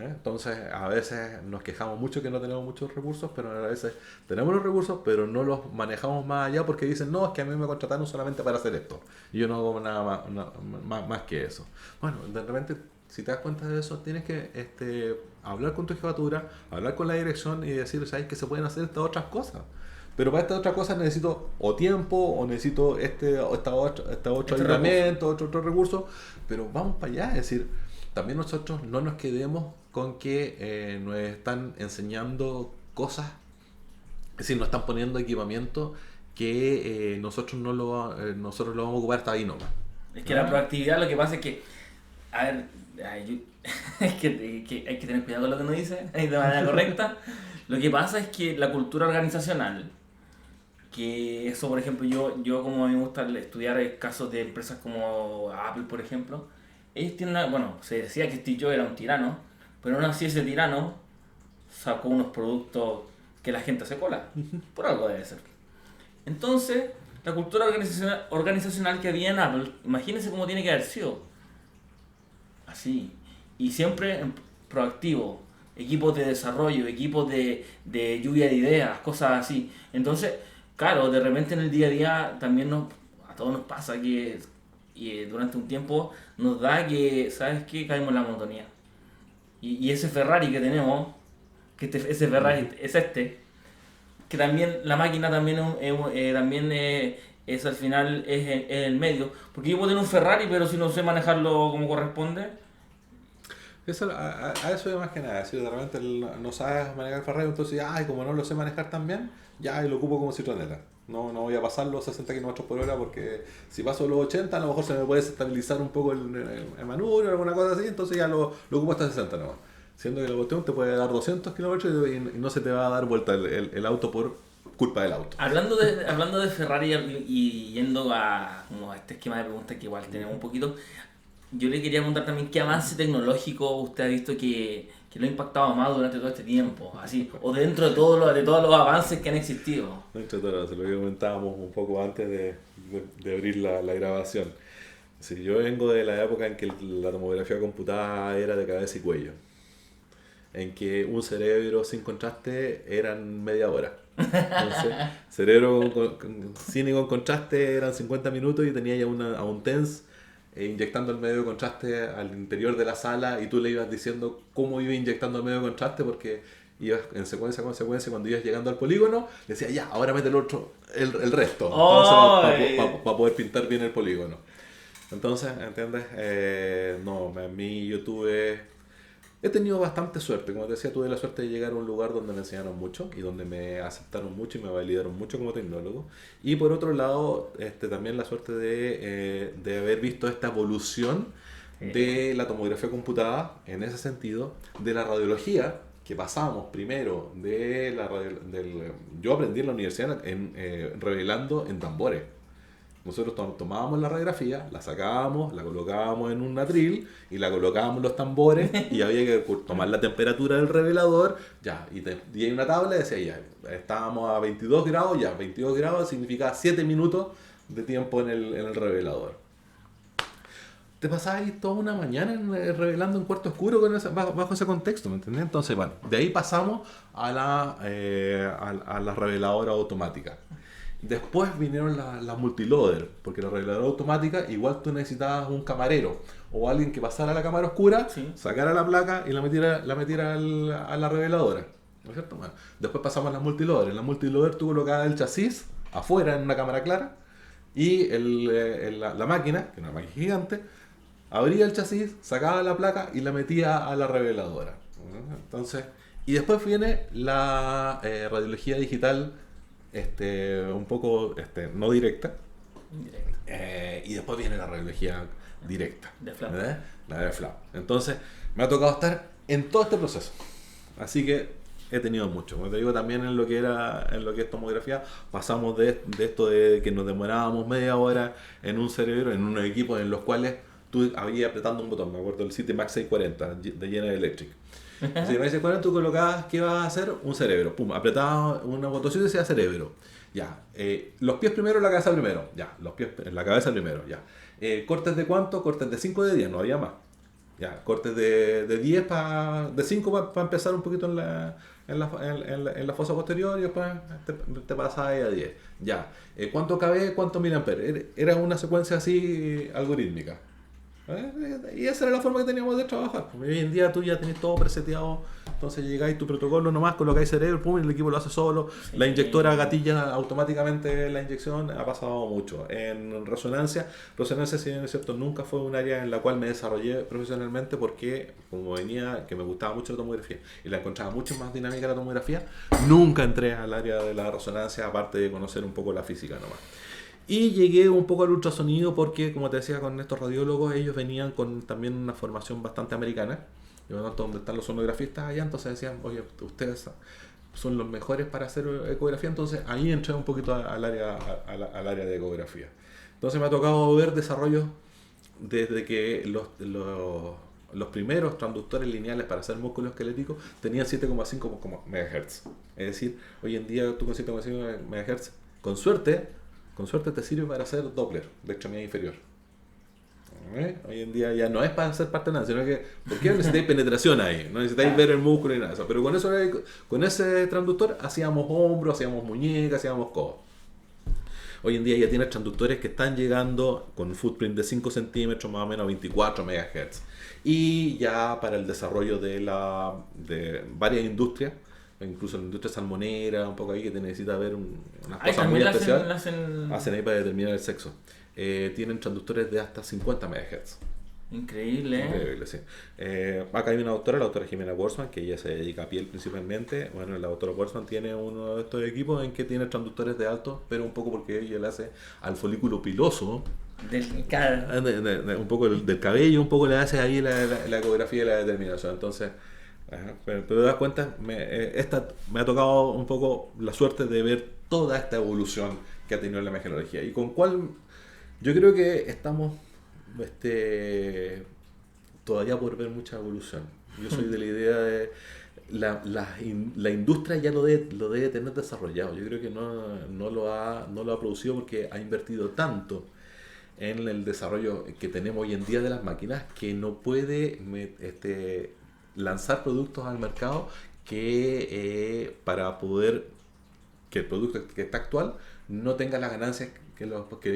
Speaker 2: Entonces a veces nos quejamos mucho que no tenemos muchos recursos, pero a veces tenemos los recursos pero no los manejamos más allá porque dicen no, es que a mí me contrataron solamente para hacer esto y yo no hago nada más que eso. Bueno, de repente si te das cuenta de eso tienes que hablar con tu jefatura, hablar con la dirección y decir, ¿sabes que se pueden hacer estas otras cosas? Pero para estas otras cosas necesito o tiempo o necesito otro aislamiento, otro recurso, pero vamos para allá, es decir, también nosotros no nos quedemos con que nos están enseñando cosas, es decir, nos están poniendo equipamiento que nosotros lo vamos a ocupar hasta ahí nomás.
Speaker 1: Es que la proactividad, lo que pasa es que, a ver, es que hay que tener cuidado con lo que uno dice de manera correcta. Lo que pasa es que la cultura organizacional, que eso por ejemplo yo como me gusta estudiar casos de empresas como Apple por ejemplo, ellos tienen se decía que Steve Jobs era un tirano, pero aún así ese tirano sacó unos productos que la gente hace cola, por algo debe ser. Entonces, la cultura organizacional que había en Apple, imagínense cómo tiene que haber sido. así. Y siempre proactivo, equipos de desarrollo, equipos de lluvia de ideas, cosas así. Entonces, claro, de repente en el día a día también a todos nos pasa que durante un tiempo nos da que, ¿sabes qué? Caemos en la monotonía. Y ese Ferrari que tenemos, ese Ferrari es que también la máquina también, también es al final es el medio. Porque yo puedo tener un Ferrari, pero si no sé manejarlo como corresponde.
Speaker 2: Eso, a eso es más que nada, si de repente no sabes manejar Ferrari, entonces ay, como no lo sé manejar tan bien, ya y lo ocupo como citroneta. No voy a pasar los 60 km por hora porque si paso los 80 a lo mejor se me puede desestabilizar un poco el manubrio o alguna cosa así, entonces ya lo ocupo hasta 60 nomás. Siendo que la cuestión te puede dar 200 kilómetros y no se te va a dar vuelta el auto por culpa del auto.
Speaker 1: Hablando de Ferrari y yendo a este esquema de preguntas que igual tenemos un poquito, yo le quería preguntar también qué avance tecnológico usted ha visto que lo ha impactado más durante todo este tiempo, así, o dentro de todos los avances que han existido.
Speaker 2: Dentro de todo, se lo que comentábamos un poco antes de abrir la grabación. Sí, yo vengo de la época en que la tomografía computada era de cabeza y cuello, en que un cerebro sin contraste eran media hora. Entonces, cerebro sin y con contraste eran 50 minutos y tenía ya a un TENS inyectando el medio de contraste al interior de la sala y tú le ibas diciendo cómo iba inyectando el medio de contraste porque ibas en secuencia con secuencia. Cuando ibas llegando al polígono le decía ya, ahora mete el resto, entonces para poder pintar bien el polígono. Entonces, ¿entiendes? No, a mí he tenido bastante suerte. Como te decía, tuve la suerte de llegar a un lugar donde me enseñaron mucho y donde me aceptaron mucho y me validaron mucho como tecnólogo. Y por otro lado, también la suerte de haber visto esta evolución de la tomografía computada, en ese sentido, de la radiología, que pasamos primero yo aprendí en la universidad revelando en tambores. Nosotros tomábamos la radiografía, la sacábamos, la colocábamos en un atril y la colocábamos en los tambores y había que tomar la temperatura del revelador, ya, y hay una tabla y decía, ya, estábamos a 22 grados, ya, 22 grados significa 7 minutos de tiempo en el revelador. Te pasabas ahí toda una mañana revelando en cuarto oscuro bajo ese contexto, ¿me entendés? Entonces, bueno, de ahí pasamos a la reveladora automática. Después vinieron las multiloader, porque la reveladora automática igual tú necesitabas un camarero o alguien que pasara a la cámara oscura, sí, sacara la placa y la metiera a la reveladora, ¿no es cierto? Bueno, después pasamos a las multiloader. En la multiloader tú colocabas el chasis afuera en una cámara clara y la máquina, que era una máquina gigante, abría el chasis, sacaba la placa y la metía a la reveladora. Entonces, y después viene la radiología digital, un poco no directa, y después viene la radiología directa, la de FLAP. Entonces me ha tocado estar en todo este proceso, así que he tenido mucho. Como te digo, también en lo que es tomografía pasamos de esto de que nos demorábamos media hora en un cerebro, en unos equipos en los cuales tú habías apretando un botón, me acuerdo del CityMax 640 de General Electric. Si me dice, ¿cuál tú colocabas? ¿Qué vas a hacer? Un cerebro. Pum, apretabas una botoncito y decía cerebro. Ya. Los pies primero, la cabeza primero. Ya. Los pies en la cabeza primero. Ya. ¿Cortes de cuánto? Cortes de 5 o de 10, no había más. Ya. Cortes de 10 de 5 para empezar un poquito en la fosa posterior y después te pasas a 10. Ya. ¿Cuánto KB? ¿Cuánto miliamperes? Era una secuencia así algorítmica. Y esa era la forma que teníamos de trabajar. Hoy en día tú ya tenés todo preseteado, entonces llegáis tu protocolo nomás, colocáis cerebro, pum, y el equipo lo hace solo. Sí. La inyectora gatilla automáticamente la inyección. Ha pasado mucho. En resonancia, si bien es cierto, nunca fue un área en la cual me desarrollé profesionalmente porque como venía, que me gustaba mucho la tomografía y la encontraba mucho más dinámica la tomografía, nunca entré al área de la resonancia, aparte de conocer un poco la física nomás. Y llegué un poco al ultrasonido porque, como te decía, con estos radiólogos, ellos venían con también una formación bastante americana. Y bueno, donde están los sonografistas allá, entonces decían, oye, ustedes son los mejores para hacer ecografía. Entonces ahí entré un poquito al área de ecografía. Entonces me ha tocado ver desarrollos desde que los primeros transductores lineales para hacer músculo esquelético tenían 7,5 MHz. Es decir, hoy en día tú con 7,5 MHz, con suerte te sirve para hacer Doppler de extremidad inferior. Hoy en día ya no es para ser parte de nada, sino que porque necesitáis penetración ahí, no necesitáis ver el músculo y nada de eso. Pero con ese transductor hacíamos hombros, hacíamos muñecas, hacíamos codos. Hoy en día ya tienes transductores que están llegando con un footprint de 5 centímetros, más o menos 24 MHz. Y ya para el desarrollo de varias industrias, incluso la industria salmonera, un poco ahí que te necesita ver unas cosas muy especiales, hacen ahí para determinar el sexo. Tienen transductores de hasta 50 MHz.
Speaker 1: Increíble.
Speaker 2: Increíble, sí. Acá hay una doctora, la doctora Jimena Borsman, que ella se dedica a piel principalmente. Bueno, la doctora Borsman tiene uno de estos equipos en que tiene transductores de alto, pero un poco porque ella le hace al folículo piloso. Un poco del cabello, un poco le hace ahí la ecografía y la determinación. Entonces, pero te das cuenta, me ha tocado un poco la suerte de ver toda esta evolución que ha tenido la imagenología. Y con cuál yo creo que estamos todavía por ver mucha evolución. Yo soy de la idea de la industria ya lo debe tener desarrollado. Yo creo que no lo ha producido porque ha invertido tanto en el desarrollo que tenemos hoy en día de las máquinas que no puede lanzar productos al mercado que para poder que el producto que está actual no tenga las ganancias que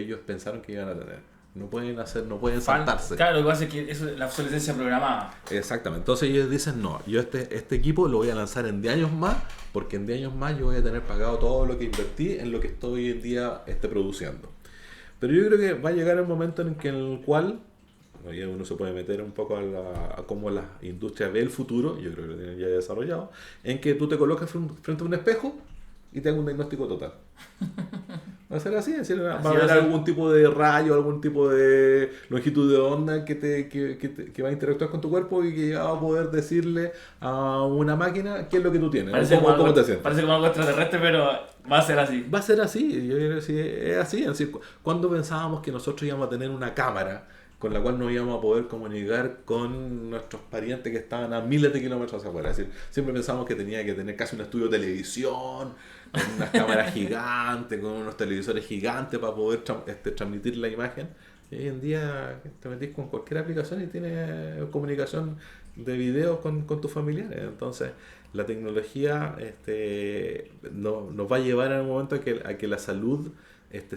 Speaker 2: ellos pensaron que iban a tener. No pueden saltarse.
Speaker 1: Claro, lo que pasa es que eso es la obsolescencia programada.
Speaker 2: Exactamente. Entonces ellos dicen, no, yo este equipo lo voy a lanzar en 10 años más, porque en 10 años más yo voy a tener pagado todo lo que invertí en lo que estoy hoy en día produciendo. Pero yo creo que va a llegar el momento en el cual uno se puede meter un poco a cómo la industria ve el futuro, yo creo que lo tienen ya desarrollado, en que tú te colocas frente a un espejo y te hagas un diagnóstico total. Va a ser así, es decir, va a haber algún tipo de rayo, algún tipo de longitud de onda que va a interactuar con tu cuerpo y que va a poder decirle a una máquina qué es lo que tú tienes.
Speaker 1: ¿Cómo te sientes? Parece como algo extraterrestre, pero va a ser así.
Speaker 2: Va a ser así, yo creo que sí, es así. Es decir, cuando pensábamos que nosotros íbamos a tener una cámara con la cual nos íbamos a poder comunicar con nuestros parientes que estaban a miles de kilómetros hacia afuera. Es decir, siempre pensábamos que tenía que tener casi un estudio de televisión, con unas cámaras gigantes, con unos televisores gigantes para poder transmitir la imagen. Y hoy en día te metís con cualquier aplicación y tienes comunicación de video con tus familiares. Entonces, la tecnología nos va a llevar en un momento a que la salud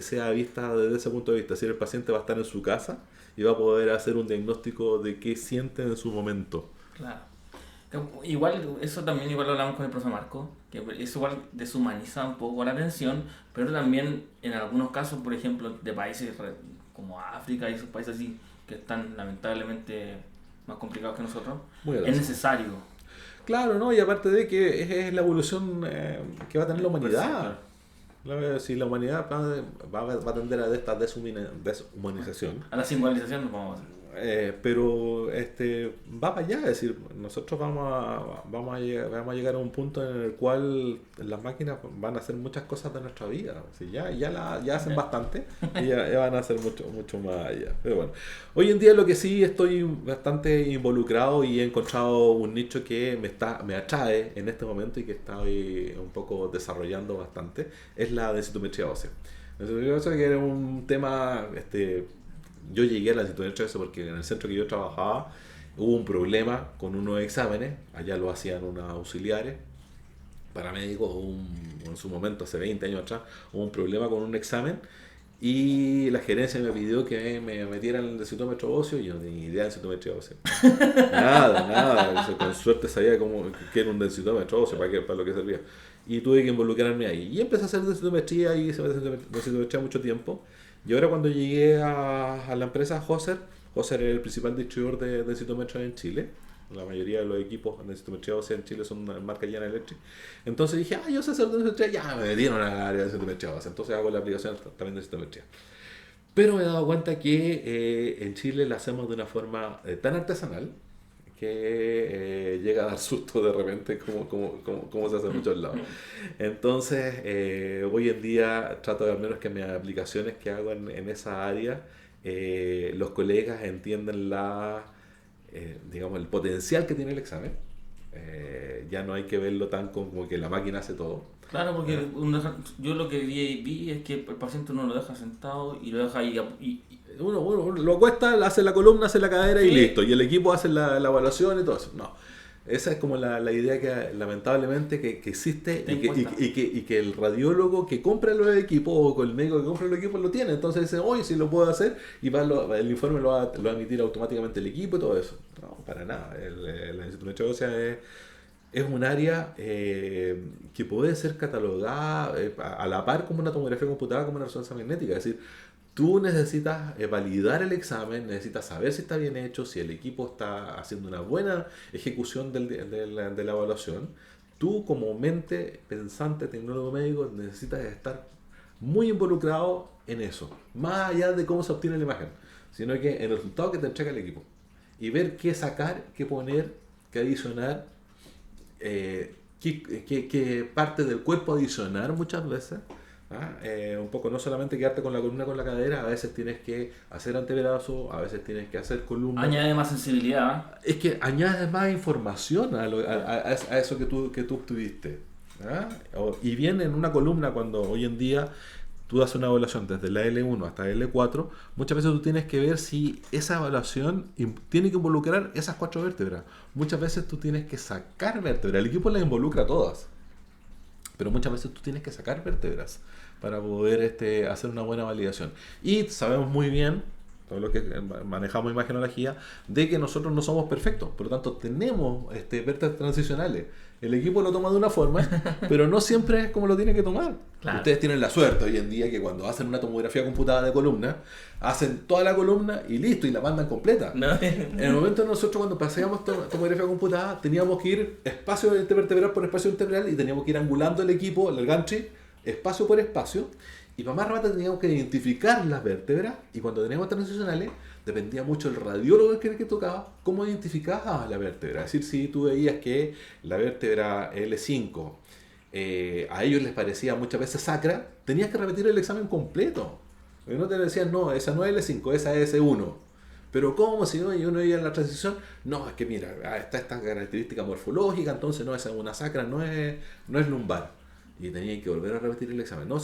Speaker 2: sea vista desde ese punto de vista. Es decir, el paciente va a estar en su casa y va a poder hacer un diagnóstico de qué siente en su momento.
Speaker 1: Claro. Igual, eso también igual lo hablamos con el profe Marco, que eso igual deshumaniza un poco la atención, pero también en algunos casos, por ejemplo, de países como África y esos países así, que están lamentablemente más complicados que nosotros, es necesario.
Speaker 2: Claro, ¿no? Y aparte de que es la evolución que va a tener la humanidad. Si la humanidad va a tender a esta deshumanización.
Speaker 1: A la singularización nos vamos a hacer.
Speaker 2: Pero va para allá, es decir, nosotros vamos a llegar a un punto en el cual las máquinas van a hacer muchas cosas de nuestra vida. ¿Sí? Ya hacen bastante y ya van a hacer mucho más allá. Pero bueno, hoy en día lo que sí estoy bastante involucrado y he encontrado un nicho que me atrae en este momento y que estoy un poco desarrollando bastante, es la densitometría ósea. La densitometría ósea, que era un tema yo llegué a la densitometría ósea porque en el centro que yo trabajaba hubo un problema con unos exámenes, allá lo hacían unos auxiliares, paramédicos, en su momento, hace 20 años atrás, hubo un problema con un examen y la gerencia me pidió que me metiera en el densitómetro óseo y yo no tenía idea de densitometría ósea. Nada, con suerte sabía qué era un densitómetro óseo, para lo que servía. Y tuve que involucrarme ahí. Y empecé a hacer densitometría y hice densitometría mucho tiempo. Y ahora cuando llegué a la empresa Hoser es el principal distribuidor de densitometría en Chile. La mayoría de los equipos de densitometría ósea en Chile son marca General Electric. Entonces dije, yo sé hacer densitometría, ya me metieron al área de densitometría ósea. Entonces hago la aplicación también de densitometría. Pero me he dado cuenta que en Chile la hacemos de una forma tan artesanal que llega a dar susto de repente como se hace en muchos lados. Entonces, hoy en día trato de al menos que mis aplicaciones que hago en esa área, los colegas entienden digamos, el potencial que tiene el examen Ya no hay que verlo tan como que la máquina hace todo.
Speaker 1: Claro, porque yo lo que vi es que el paciente uno lo deja sentado y lo deja ahí.
Speaker 2: Uno lo acuesta, hace la columna, hace la cadera y
Speaker 1: Sí.
Speaker 2: listo. Y el equipo hace la evaluación y todo eso. No. Esa es como la idea que lamentablemente que existe y que el radiólogo que compra los equipos o el médico que compra los equipos lo tiene. Entonces dice, oye, si lo puedo hacer y el informe lo va a emitir automáticamente el equipo y todo eso. No, para nada. La instrumentación ósea es un área que puede ser catalogada a la par como una tomografía computada, como una resonancia magnética. Es decir, tú necesitas validar el examen, necesitas saber si está bien hecho, si el equipo está haciendo una buena ejecución de la evaluación. Tú como mente pensante, tecnólogo médico, necesitas estar muy involucrado en eso. Más allá de cómo se obtiene la imagen, sino que en el resultado que te entrega el equipo. Y ver qué sacar, qué poner, qué adicionar, qué parte del cuerpo adicionar muchas veces. Un poco no solamente quedarte con la columna con la cadera, a veces tienes que hacer antebrazo, a veces tienes que hacer columna.
Speaker 1: Añade más sensibilidad.
Speaker 2: Es que añades más información a eso que tú obtuviste. Y bien en una columna, cuando hoy en día tú das una evaluación desde la L1 hasta la L4, muchas veces tú tienes que ver si esa evaluación tiene que involucrar esas 4 vértebras. Muchas veces tú tienes que sacar vértebras, el equipo las involucra todas, pero muchas veces tú tienes que sacar vértebras para poder hacer una buena validación. Y sabemos muy bien, todo lo que manejamos imagenología, de que nosotros no somos perfectos, por lo tanto tenemos vértebras transicionales. El equipo lo toma de una forma, pero no siempre es como lo tiene que tomar.
Speaker 1: Claro.
Speaker 2: Ustedes tienen la suerte hoy en día que cuando hacen una tomografía computada de columna, hacen toda la columna y listo, y la mandan completa.
Speaker 1: No.
Speaker 2: En el momento nosotros cuando pasábamos tomografía computada, teníamos que ir espacio vertebral por espacio vertebral y teníamos que ir angulando el equipo, el gantry, espacio por espacio. Y para más remate teníamos que identificar las vértebras, y cuando teníamos transicionales, dependía mucho del radiólogo que tocaba, cómo identificabas la vértebra. Es decir, si tú veías que la vértebra L5 a ellos les parecía muchas veces sacra, tenías que repetir el examen completo. Porque no te decían, no, esa no es L5, esa es S1. Pero ¿cómo? Si no, y uno veía la transición, no, es que mira, está esta característica morfológica, entonces no, esa es una sacra, no es lumbar. Y tenía que volver a repetir el examen. No,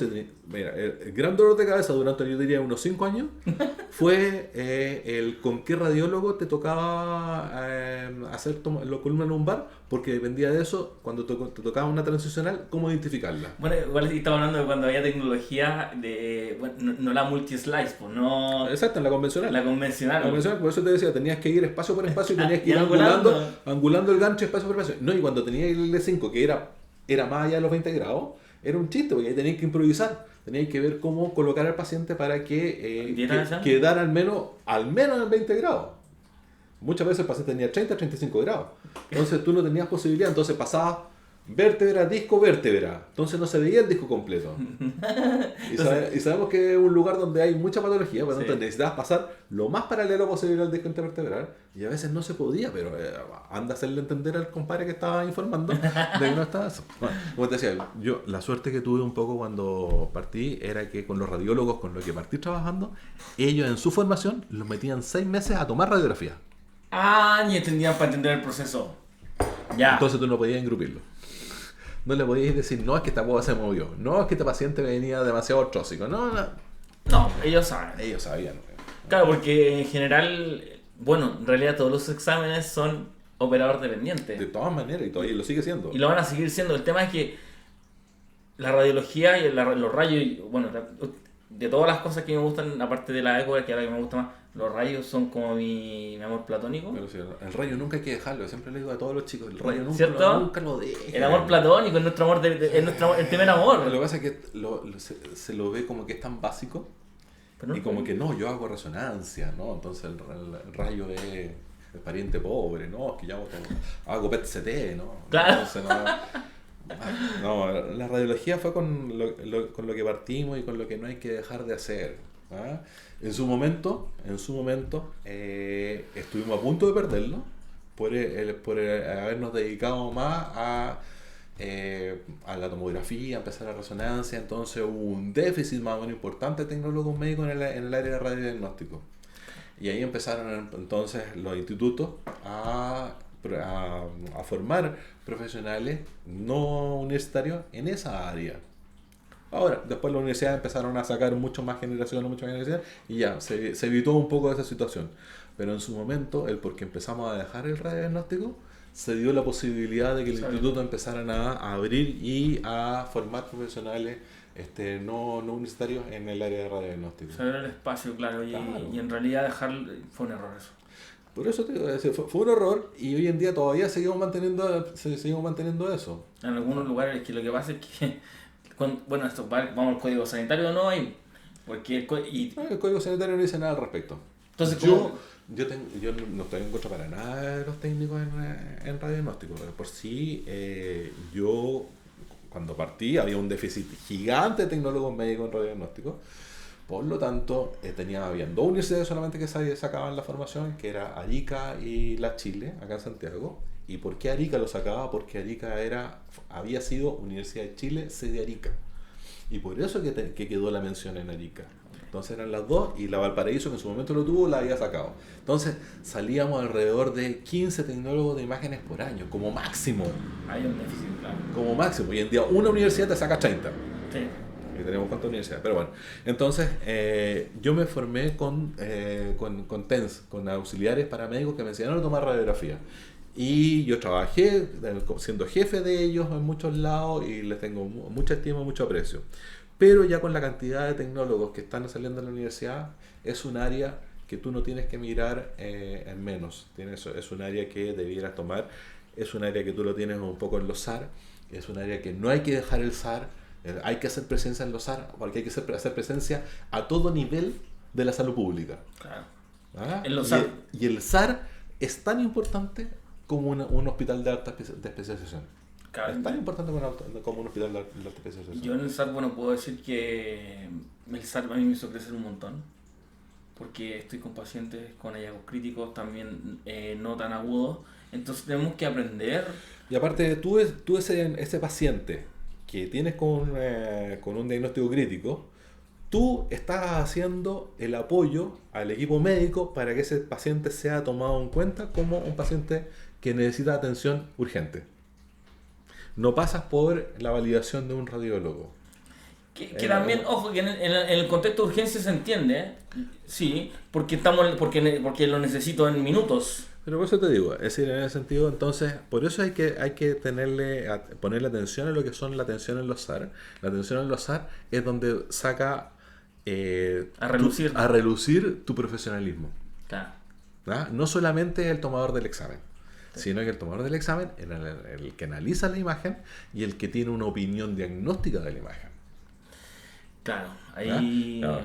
Speaker 2: mira, el gran dolor de cabeza durante, yo diría, unos 5 años fue el con qué radiólogo te tocaba hacer la columna lumbar, porque dependía de eso, cuando te tocaba una transicional, cómo identificarla.
Speaker 1: Bueno, igual estaba hablando de cuando había tecnología de, bueno, no la multi-slice, pues no.
Speaker 2: Exacto, en la convencional.
Speaker 1: La convencional.
Speaker 2: La convencional, por eso te decía, tenías que ir espacio por espacio y tenías que ir
Speaker 1: angulando
Speaker 2: angulando el gancho espacio por espacio. No, y cuando tenías el L5, que era más allá de los 20 grados, era un chiste, porque ahí tenías que improvisar, tenías que ver cómo colocar al paciente para que quedara al menos en 20 grados. Muchas veces el paciente tenía 30, 35 grados. Entonces tú no tenías posibilidad, entonces pasabas vértebra, disco, vértebra. Entonces no se veía el disco completo. Y sabemos que es un lugar donde hay mucha patología, por lo tanto necesitabas pasar lo más paralelo posible al disco intervertebral, y a veces no se podía, pero anda a hacerle entender al compadre que estaba informando de que no estaba eso. Bueno, como te decía, yo la suerte que tuve un poco cuando partí era que con los radiólogos con los que partí trabajando, ellos en su formación los metían 6 meses a tomar radiografía.
Speaker 1: Ni entendían para entender el proceso. Ya.
Speaker 2: Entonces tú no podías engrupirlo. No le podíais decir, no, es que esta hueá se movió, no, es que este paciente venía demasiado artrósico, no.
Speaker 1: No, ellos saben.
Speaker 2: Ellos sabían.
Speaker 1: Claro, porque en general, bueno, en realidad todos los exámenes son operador dependiente.
Speaker 2: De todas maneras, y todavía lo sigue siendo.
Speaker 1: Y lo van a seguir siendo. El tema es que la radiología y los rayos, bueno, de todas las cosas que me gustan, aparte de la eco, que ahora que me gusta más, los rayos son como mi amor platónico.
Speaker 2: Pero sí, el rayo nunca hay que dejarlo, siempre le digo a todos los chicos, el rayo nunca lo dejen.
Speaker 1: El amor platónico es nuestro amor, el primer amor.
Speaker 2: Lo que pasa es que se lo ve como que es tan básico, y como que no, yo hago resonancia, ¿no? Entonces el rayo es el pariente pobre, ¿no? Es que yo hago PET-CT, ¿no?
Speaker 1: Claro.
Speaker 2: Entonces, no, la radiología fue con lo que partimos y con lo que no hay que dejar de hacer. En su momento estuvimos a punto de perderlo por habernos dedicado más a la tomografía, a empezar la resonancia. Entonces hubo un déficit más o menos importante de tecnólogos médicos en el área de radiodiagnóstico, y ahí empezaron entonces los institutos a a formar profesionales no universitarios en esa área. Ahora, después las universidades empezaron a sacar muchas más generaciones y ya, se evitó un poco esa situación. Pero en su momento, el porque empezamos a dejar el radiodiagnóstico, se dio la posibilidad de que el instituto empezaran a abrir y a formar profesionales no universitarios en el área de radiodiagnóstico.
Speaker 1: Se abrió el espacio, claro. Y en realidad dejarlo fue un error eso.
Speaker 2: Por eso te digo, fue un error y hoy en día todavía seguimos manteniendo eso.
Speaker 1: En algunos lugares, que lo que pasa es que, bueno, esto vamos al código sanitario, no hay, porque el
Speaker 2: código sanitario no dice nada al respecto.
Speaker 1: Entonces,
Speaker 2: yo no estoy en contra para nada de los técnicos en radiodiagnóstico. Por sí, yo cuando partí había un déficit gigante de tecnólogos médicos en radiodiagnóstico. Por lo tanto, habían dos universidades solamente que sacaban la formación, que era Arica y La Chile, acá en Santiago. ¿Y por qué Arica lo sacaba? Porque Arica había sido Universidad de Chile, sede Arica. Y por eso que quedó la mención en Arica. Entonces eran las dos, y la Valparaíso, que en su momento lo tuvo, la había sacado. Entonces salíamos alrededor de 15 tecnólogos de imágenes por año, como máximo.
Speaker 1: Hay un déficit, claro.
Speaker 2: Como máximo. Hoy en día una universidad te saca 30.
Speaker 1: Sí.
Speaker 2: Y tenemos cuántas universidades, pero bueno. Entonces, yo me formé con TENS, con auxiliares paramédicos que me enseñaron a tomar radiografía. Y yo trabajé siendo jefe de ellos en muchos lados y les tengo mucha estima, mucho aprecio. Pero ya con la cantidad de tecnólogos que están saliendo de la universidad, es un área que tú no tienes que mirar en menos. Es un área que debieras tomar, es un área que tú lo tienes un poco en los SAR, es un área que no hay que dejar el SAR. Hay que hacer presencia en los SAR, porque hay que hacer presencia a todo nivel de la salud pública.
Speaker 1: Claro.
Speaker 2: ¿Ah?
Speaker 1: En los SAR.
Speaker 2: Y el SAR es tan importante como un hospital de alta especialización.
Speaker 1: Claro.
Speaker 2: Es tan importante como un hospital de alta especialización.
Speaker 1: Yo en el SAR, puedo decir que el SAR a mí me hizo crecer un montón, porque estoy con pacientes con hallazgos críticos, también no tan agudos, entonces tenemos que aprender.
Speaker 2: Y aparte, tú ese paciente que tienes con un diagnóstico crítico, tú estás haciendo el apoyo al equipo médico para que ese paciente sea tomado en cuenta como un paciente que necesita atención urgente. No pasas por la validación de un radiólogo.
Speaker 1: Que también, ojo, que en el contexto de urgencia se entiende, sí, porque lo necesito en minutos.
Speaker 2: Pero por eso te digo, es decir, en ese sentido, entonces, por eso hay que ponerle atención a lo que son la atención en los SAR. La atención en los SAR es donde saca
Speaker 1: a relucir
Speaker 2: tu profesionalismo.
Speaker 1: Claro.
Speaker 2: ¿Ah? No solamente el tomador del examen, sino que el tomador del examen es el que analiza la imagen y el que tiene una opinión diagnóstica de la imagen.
Speaker 1: Claro, ahí...
Speaker 2: Claro.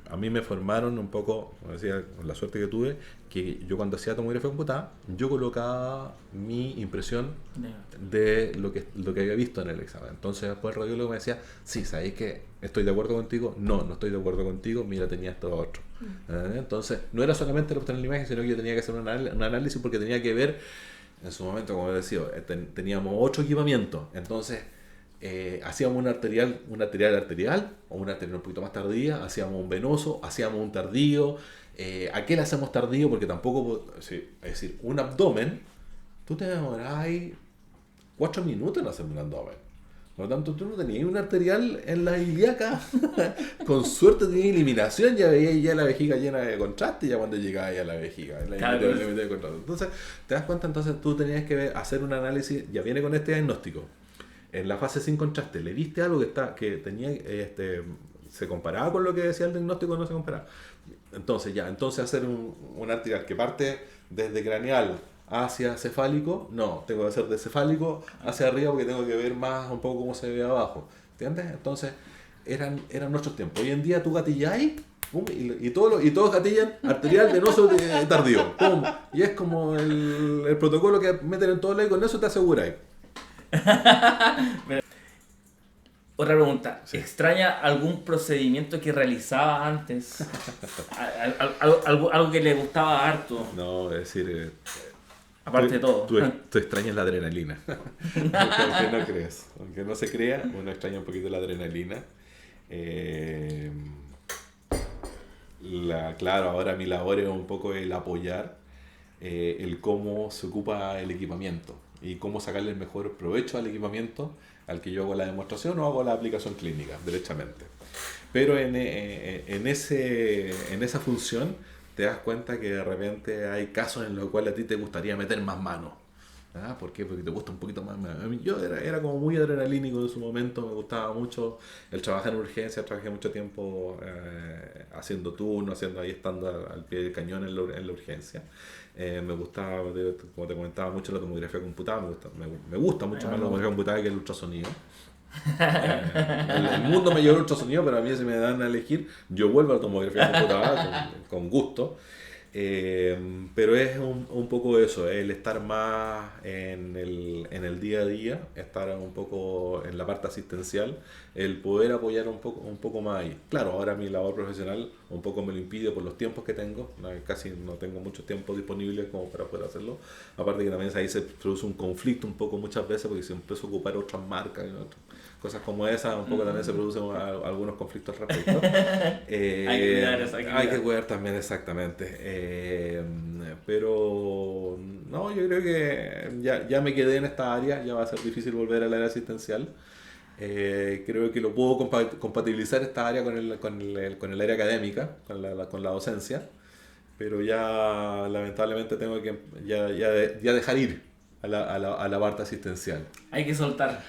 Speaker 2: A mí me formaron un poco, como decía, con la suerte que tuve, que yo cuando hacía tomografía computada, yo colocaba mi impresión de lo que había visto en el examen. Entonces después el radiólogo me decía, sí, ¿sabéis que estoy de acuerdo contigo? No estoy de acuerdo contigo, mira, tenía esto otro. Entonces no era solamente obtener la imagen, sino que yo tenía que hacer un análisis porque tenía que ver, en su momento, como decía, teníamos 8 equipamientos, entonces... hacíamos un arterial o una arterial un poquito más tardía, hacíamos un venoso, hacíamos un tardío. ¿A qué le hacemos tardío? Porque tampoco, es decir, un abdomen, tú te demorás 4 minutos en hacer un abdomen. Por lo tanto, tú no tenías un arterial en la ilíaca. Con suerte tenías eliminación, ya veías ya la vejiga llena de contraste ya cuando llegabas a la vejiga. Entonces, te das cuenta, entonces tú tenías que hacer un análisis, ya viene con este diagnóstico. En la fase sin contraste, ¿le viste algo que tenía se comparaba con lo que decía el diagnóstico o no se comparaba? Entonces hacer un arterial que parte desde craneal hacia cefálico, no, tengo que hacer de cefálico hacia arriba porque tengo que ver más un poco cómo se ve abajo. ¿Entiendes? Entonces eran nuestros tiempos. Hoy en día tú gatilláis y todos gatillan arterial, venoso, tardío. ¡Pum! Y es como el protocolo que meten en todo lado y con eso te aseguráis.
Speaker 1: Otra pregunta,
Speaker 2: sí.
Speaker 1: ¿Extraña algún procedimiento que realizaba antes? Algo que le gustaba harto.
Speaker 2: No, es decir,
Speaker 1: aparte de todo.
Speaker 2: Tú extrañas la adrenalina. Aunque no creas, aunque no se crea, uno extraña un poquito la adrenalina. Claro, ahora mi labor es un poco el apoyar el cómo se ocupa el equipamiento y cómo sacarle el mejor provecho al equipamiento al que yo hago la demostración o hago la aplicación clínica, derechamente. Pero en esa función te das cuenta que de repente hay casos en los cuales a ti te gustaría meter más mano. ¿Ah? ¿Por qué? Porque te gusta un poquito más. A mí, yo era como muy adrenalínico en su momento, me gustaba mucho el trabajar en urgencia, trabajé mucho tiempo haciendo turno, estando al pie del cañón en la urgencia. Me gustaba, como te comentaba, mucho la tomografía computada, me gusta mucho más la tomografía computada que el ultrasonido. El mundo me llevó el ultrasonido, pero a mí si me dan a elegir, yo vuelvo a la tomografía computada con gusto. Pero es un poco eso, el estar más en el día a día, estar un poco en la parte asistencial, el poder apoyar un poco más ahí. Claro, ahora mi labor profesional un poco me lo impide por los tiempos que tengo, casi no tengo mucho tiempo disponible como para poder hacerlo. Aparte que también ahí se produce un conflicto un poco muchas veces porque se empieza a ocupar otras marcas, ¿no? Cosas como esas, un poco también se producen algunos conflictos al respecto. Hay que cuidar también, exactamente. Pero no, yo creo que ya me quedé en esta área, ya va a ser difícil volver al área asistencial. Creo que lo puedo compatibilizar esta área con el área académica, con la docencia, pero ya lamentablemente tengo que ya dejar ir a la parte asistencial.
Speaker 1: Hay que soltar.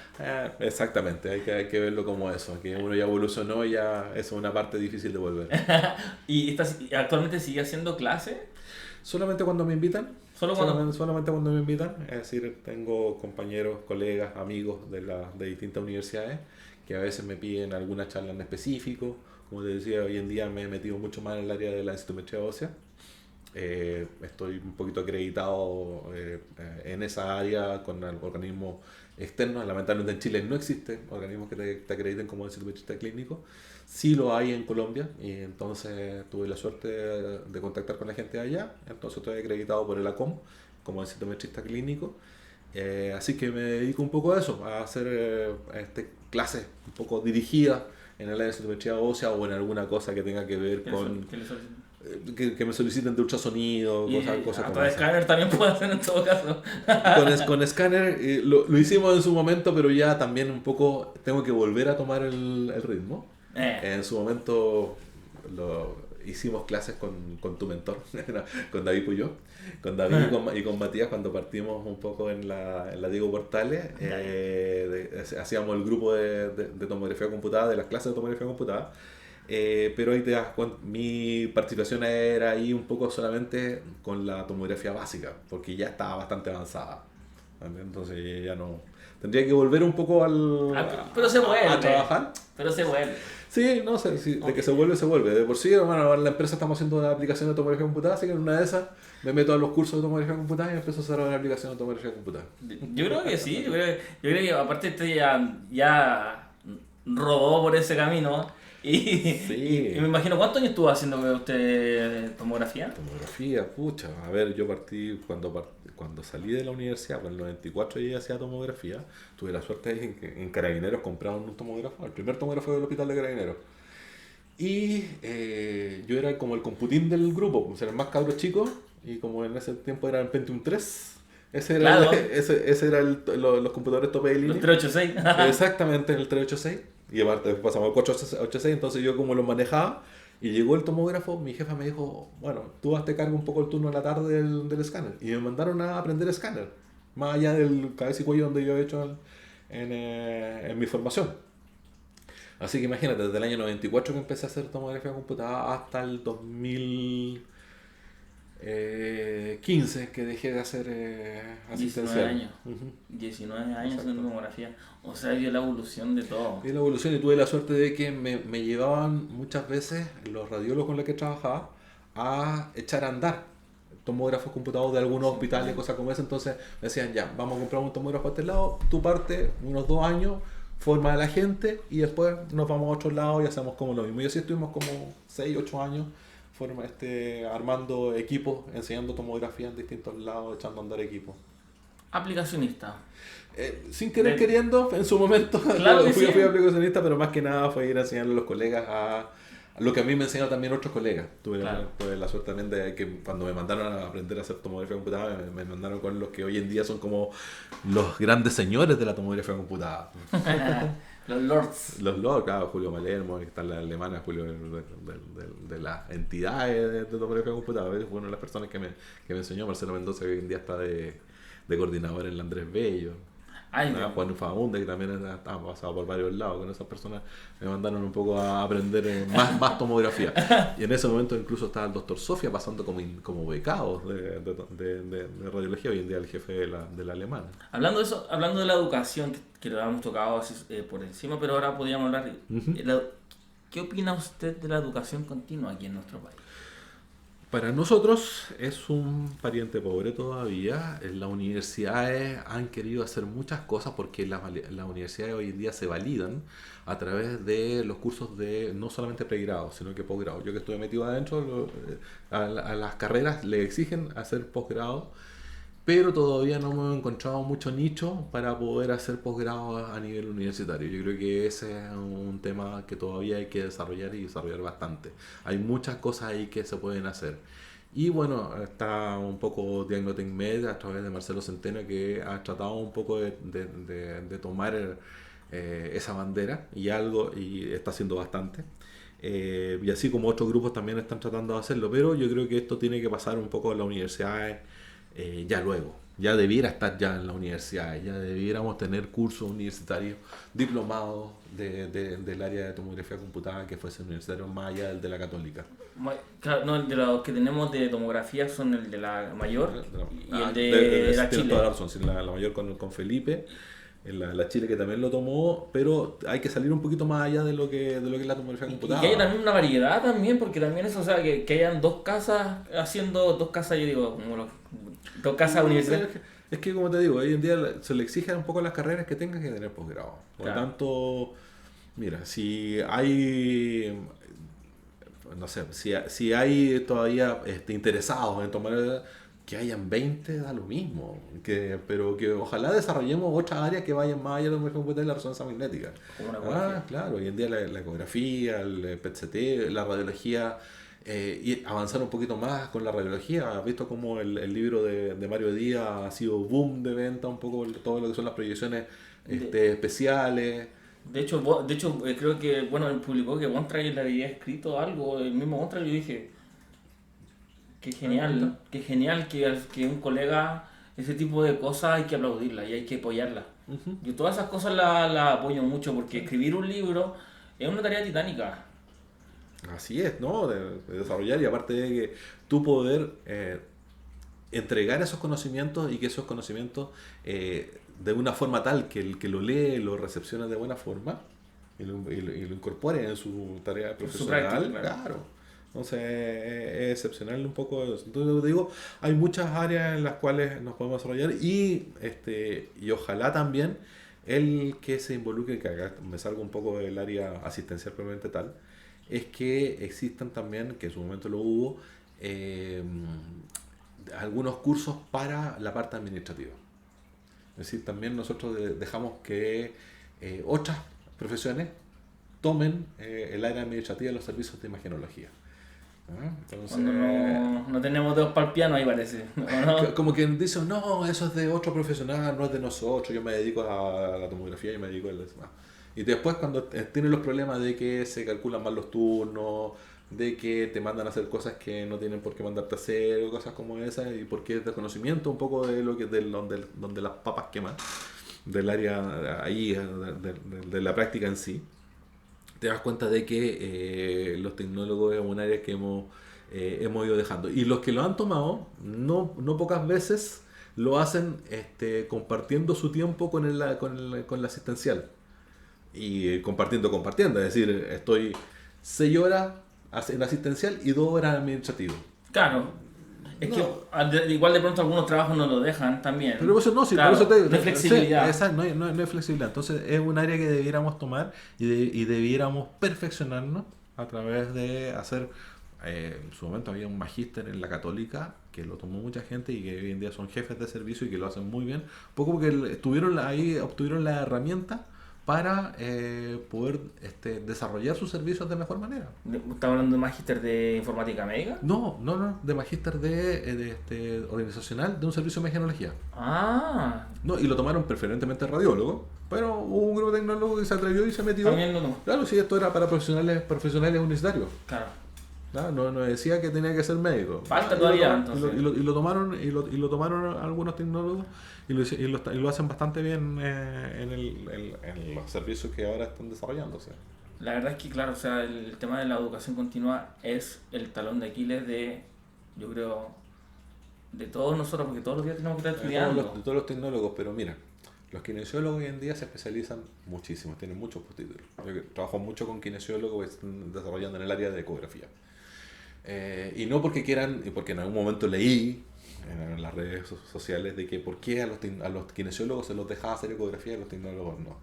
Speaker 2: Exactamente, hay que verlo como eso, que uno ya evolucionó y ya eso es una parte difícil de volver.
Speaker 1: ¿Y actualmente sigue haciendo clase?
Speaker 2: Solamente cuando me invitan. Solamente cuando me invitan. Es decir, tengo compañeros, colegas, amigos de distintas universidades que a veces me piden alguna charla en específico. Como te decía, hoy en día me he metido mucho más en el área de la densitometría ósea. Estoy un poquito acreditado en esa área con organismos externos. Lamentablemente en Chile no existen organismos que te acrediten como densitometrista clínico. Sí lo hay en Colombia y entonces tuve la suerte de contactar con la gente de allá. Entonces estoy acreditado por el ACOM como densitometrista clínico. Así que me dedico un poco a eso, a hacer clases un poco dirigidas en el área de densitometría ósea o en alguna cosa que tenga que ver con... Que me soliciten de ultrasonido, cosas como
Speaker 1: esas. Escáner también puede hacer en todo caso.
Speaker 2: Con escáner lo hicimos en su momento, pero ya también un poco tengo que volver a tomar el ritmo. En su momento hicimos clases con tu mentor, con David Puyó, con David y con Matías cuando partimos un poco en la Diego Portales. Hacíamos el grupo de tomografía computada, de las clases de tomografía computada. Pero ahí te das cuenta, mi participación era ahí un poco solamente con la tomografía básica, porque ya estaba bastante avanzada. Entonces ya no... Tendría que volver un poco
Speaker 1: pero se vuelve.
Speaker 2: A trabajar.
Speaker 1: Pero se vuelve.
Speaker 2: Sí, no sé, de que se vuelve, se vuelve. De por sí, bueno, en la empresa estamos haciendo la aplicación de tomografía computada, así que en una de esas me meto a los cursos de tomografía computada y empiezo a hacer la aplicación de tomografía computada.
Speaker 1: Yo creo que sí, yo creo que aparte usted ya rodó por ese camino. Y me imagino, ¿cuántos años estuvo haciendo usted tomografía?
Speaker 2: Tomografía, pucha. A ver, yo partí cuando salí de la universidad, pues en el 94 ya hacía tomografía. Tuve la suerte de que en Carabineros compraron un tomógrafo, el primer tomógrafo del hospital de Carabineros. Y yo era como el computín del grupo, pues era el más cabro chico, y como en ese tiempo era el Pentium 3. Ese era los computadores tope de línea.
Speaker 1: Los 386.
Speaker 2: Exactamente, el 386. Y aparte pasamos al 486, entonces yo como lo manejaba y llegó el tomógrafo, mi jefa me dijo, bueno, tú hazte cargo un poco el turno en la tarde del escáner. Y me mandaron a aprender escáner, más allá del cabeza y cuello donde yo he hecho en mi formación. Así que imagínate, desde el año 94 que empecé a hacer tomografía computada hasta el 2015 que dejé de hacer asistencial.
Speaker 1: 19 años. 19 años haciendo tomografía. O sea, vio la evolución de todo.
Speaker 2: Vi la evolución y tuve la suerte de que me llevaban muchas veces los radiólogos con los que trabajaba a echar a andar tomógrafos computados de algunos hospitales, cosas como esa. Entonces me decían, ya, vamos a comprar un tomógrafo a este lado, tú parte unos 2 años, forma a la gente y después nos vamos a otro lado y hacemos como lo mismo. Y así estuvimos como 6, 8 años armando equipos, enseñando tomografía en distintos lados, echando a andar equipos.
Speaker 1: Aplicacionista.
Speaker 2: Sin querer queriendo, en su momento,
Speaker 1: claro que
Speaker 2: fui
Speaker 1: sí.
Speaker 2: aplicacionista, pero más que nada fue ir a enseñarle a los colegas Lo que a mí me enseñaron también otros colegas.
Speaker 1: Claro.
Speaker 2: Tuve la suerte también de que cuando me mandaron a aprender a hacer tomografía computada, me mandaron con los que hoy en día son como los grandes señores de la tomografía computada.
Speaker 1: Los lords.
Speaker 2: Los locos, claro, Julio Malermo, que está en la alemana, Julio de las entidades de tomografía computada. Fue una de las personas que me enseñó. Marcelo Mendoza, que hoy en día está de coordinador en la Andrés Bello.
Speaker 1: Ay,
Speaker 2: Juan Faunde, que también ha pasado por varios lados. Con esas personas me mandaron un poco a aprender más tomografía. Y en ese momento incluso estaba el doctor Sofía pasando como becado de radiología, hoy en día el jefe de la alemana.
Speaker 1: hablando de eso, hablando de la educación, que lo habíamos tocado así, por encima, pero ahora podríamos hablar. ¿Qué opina usted de la educación continua aquí en nuestro país?
Speaker 2: Para nosotros es un pariente pobre todavía. Las universidades han querido hacer muchas cosas porque las universidades hoy en día se validan a través de los cursos de no solamente pregrado, sino que posgrado. Yo que estoy metido adentro, a las carreras le exigen hacer posgrado, pero todavía no hemos encontrado mucho nicho para poder hacer posgrado a nivel universitario. Yo creo que ese es un tema que todavía hay que desarrollar y desarrollar bastante. Hay muchas cosas ahí que se pueden hacer. Y bueno, está un poco Diagnotec Med a través de Marcelo Centeno, que ha tratado un poco de tomar esa bandera y está haciendo bastante. Y así como otros grupos también están tratando de hacerlo, pero yo creo que esto tiene que pasar un poco en las universidades. Ya luego, ya debiera estar ya en la universidad, ya debiéramos tener cursos universitarios diplomados del área de tomografía computada que fuese universitario más allá del de la católica.
Speaker 1: Claro, no, de los que tenemos de tomografía son el de la mayor y el de la
Speaker 2: Tienes
Speaker 1: Chile.
Speaker 2: toda la razón, sí, la mayor con Felipe, la Chile que también lo tomó, pero hay que salir un poquito más allá de lo que es la tomografía
Speaker 1: Y
Speaker 2: computada.
Speaker 1: que haya también una variedad también, porque también eso, o sea, que hayan dos casas haciendo, dos casas, yo digo, como dos casas universitarias.
Speaker 2: Es que como te digo, hoy en día se le exige un poco a las carreras que tengan que tener posgrado. Por lo
Speaker 1: Claro.
Speaker 2: tanto, mira, si hay, no sé, si hay todavía interesados en tomar, que hayan 20 da lo mismo, pero que ojalá desarrollemos otras áreas que vayan más allá de la computa y la resonancia magnética.
Speaker 1: Como una ecografía.
Speaker 2: Claro, hoy en día la ecografía, el PET-CT, la radiología, y avanzar un poquito más con la radiología. Has visto como el libro de Mario Díaz ha sido boom de venta, un poco todo lo que son las proyecciones especiales.
Speaker 1: De hecho, creo que, bueno, él publicó que Bontrager le había escrito algo, el mismo Bontrager, y yo dije, qué genial que un colega, ese tipo de cosas hay que aplaudirla y hay que apoyarla. Yo todas esas cosas las apoyo mucho porque escribir un libro es una tarea titánica.
Speaker 2: Así es, ¿no? De desarrollar, y aparte de que tú poder entregar esos conocimientos y que esos conocimientos de una forma tal que el que lo lee lo recepciona de buena forma y lo incorpore en su tarea profesional.
Speaker 1: práctica,
Speaker 2: Claro. Entonces es excepcional un poco eso. Entonces te digo, hay muchas áreas en las cuales nos podemos desarrollar y ojalá también el que se involucre, que acá me salgo un poco del área asistencial probablemente tal, es que existan también, que en su momento lo hubo, algunos cursos para la parte administrativa. Es decir, también nosotros dejamos que otras profesiones tomen el área administrativa de los servicios de imagenología. Entonces,
Speaker 1: Cuando no tenemos dedos para el piano, ahí parece. ¿O no?
Speaker 2: como que dicen, no, eso es de otro profesional, no es de nosotros, yo me dedico a la tomografía, yo me dedico a eso. Y después cuando tienen los problemas de que se calculan mal los turnos, de que te mandan a hacer cosas que no tienen por qué mandarte a hacer, o cosas como esas, y porque es desconocimiento un poco de lo que donde las papas queman, del área ahí, de la práctica en sí, te das cuenta de que los tecnólogos es un área que hemos ido dejando. Y los que lo han tomado, no pocas veces lo hacen compartiendo su tiempo con la asistencial. Y compartiendo, es decir, estoy 6 horas en asistencial y 2 horas administrativo.
Speaker 1: Claro. Es
Speaker 2: No.
Speaker 1: que igual de pronto algunos trabajos no lo dejan también.
Speaker 2: Pero eso no, sí,
Speaker 1: Claro,
Speaker 2: por eso
Speaker 1: no hay flexibilidad.
Speaker 2: sí, no hay flexibilidad. Entonces es un área que debiéramos tomar y debiéramos perfeccionarnos a través de hacer. En su momento había un magíster en la Católica que lo tomó mucha gente y que hoy en día son jefes de servicio y que lo hacen muy bien. Un poco porque obtuvieron la herramienta para poder desarrollar sus servicios de mejor manera.
Speaker 1: ¿Estás hablando de magíster de informática médica?
Speaker 2: No, de magíster organizacional de un servicio de mecanología.
Speaker 1: Ah,
Speaker 2: No, y lo tomaron preferentemente radiólogo, pero hubo un grupo de tecnólogos que se atrevió y se metió.
Speaker 1: también lo tomó.
Speaker 2: Claro, sí, esto era para profesionales universitarios.
Speaker 1: Claro.
Speaker 2: No decía que tenía que ser médico.
Speaker 1: Falta todavía, entonces.
Speaker 2: Y lo tomaron algunos tecnólogos y lo hacen bastante bien en los servicios que ahora están desarrollándose.
Speaker 1: La verdad es que, claro, o sea, el tema de la educación continua es el talón de Aquiles de, yo creo, de todos nosotros, porque todos los días tenemos que estar estudiando.
Speaker 2: De todos los tecnólogos, pero mira, los kinesiólogos hoy en día se especializan muchísimo, tienen muchos postítulos. Yo trabajo mucho con kinesiólogos que están desarrollando en el área de ecografía. Y no porque quieran, y porque en algún momento leí en las redes sociales de que por qué a los kinesiólogos se los dejaba hacer ecografía y a los tecnólogos no.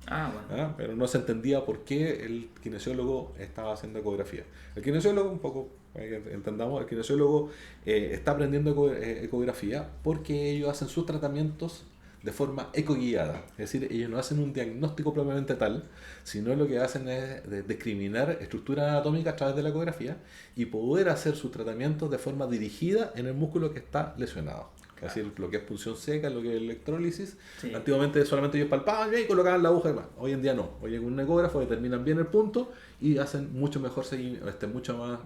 Speaker 1: Bueno.
Speaker 2: Pero no se entendía por qué el kinesiólogo estaba haciendo ecografía. El kinesiólogo, un poco, entendamos, el kinesiólogo está aprendiendo ecografía porque ellos hacen sus tratamientos de forma ecoguiada, es decir, ellos no hacen un diagnóstico propiamente tal, sino lo que hacen es discriminar estructura anatómica a través de la ecografía y poder hacer su tratamiento de forma dirigida en el músculo que está lesionado. Es decir, lo que es punción seca, lo que es electrólisis. Sí. Antiguamente solamente ellos palpaban y colocaban la aguja y más. Hoy en día no. Hoy en un ecógrafo determinan bien el punto y hacen mucho mejor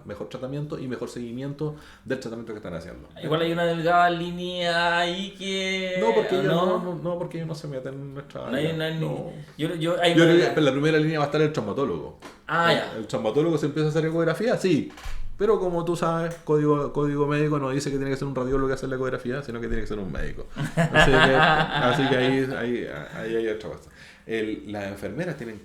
Speaker 2: mejor tratamiento y mejor seguimiento del tratamiento que están haciendo.
Speaker 1: Igual hay una delgada línea ahí que...
Speaker 2: No, porque ellos no se meten en nuestra área. Yo creo que la primera línea va a estar el traumatólogo.
Speaker 1: Ya.
Speaker 2: El traumatólogo se empieza a hacer ecografía, sí. Pero como tú sabes, código médico no dice que tiene que ser un radiólogo que hace la ecografía, sino que tiene que ser un médico. Así que ahí hay otra cosa. Las enfermeras tienen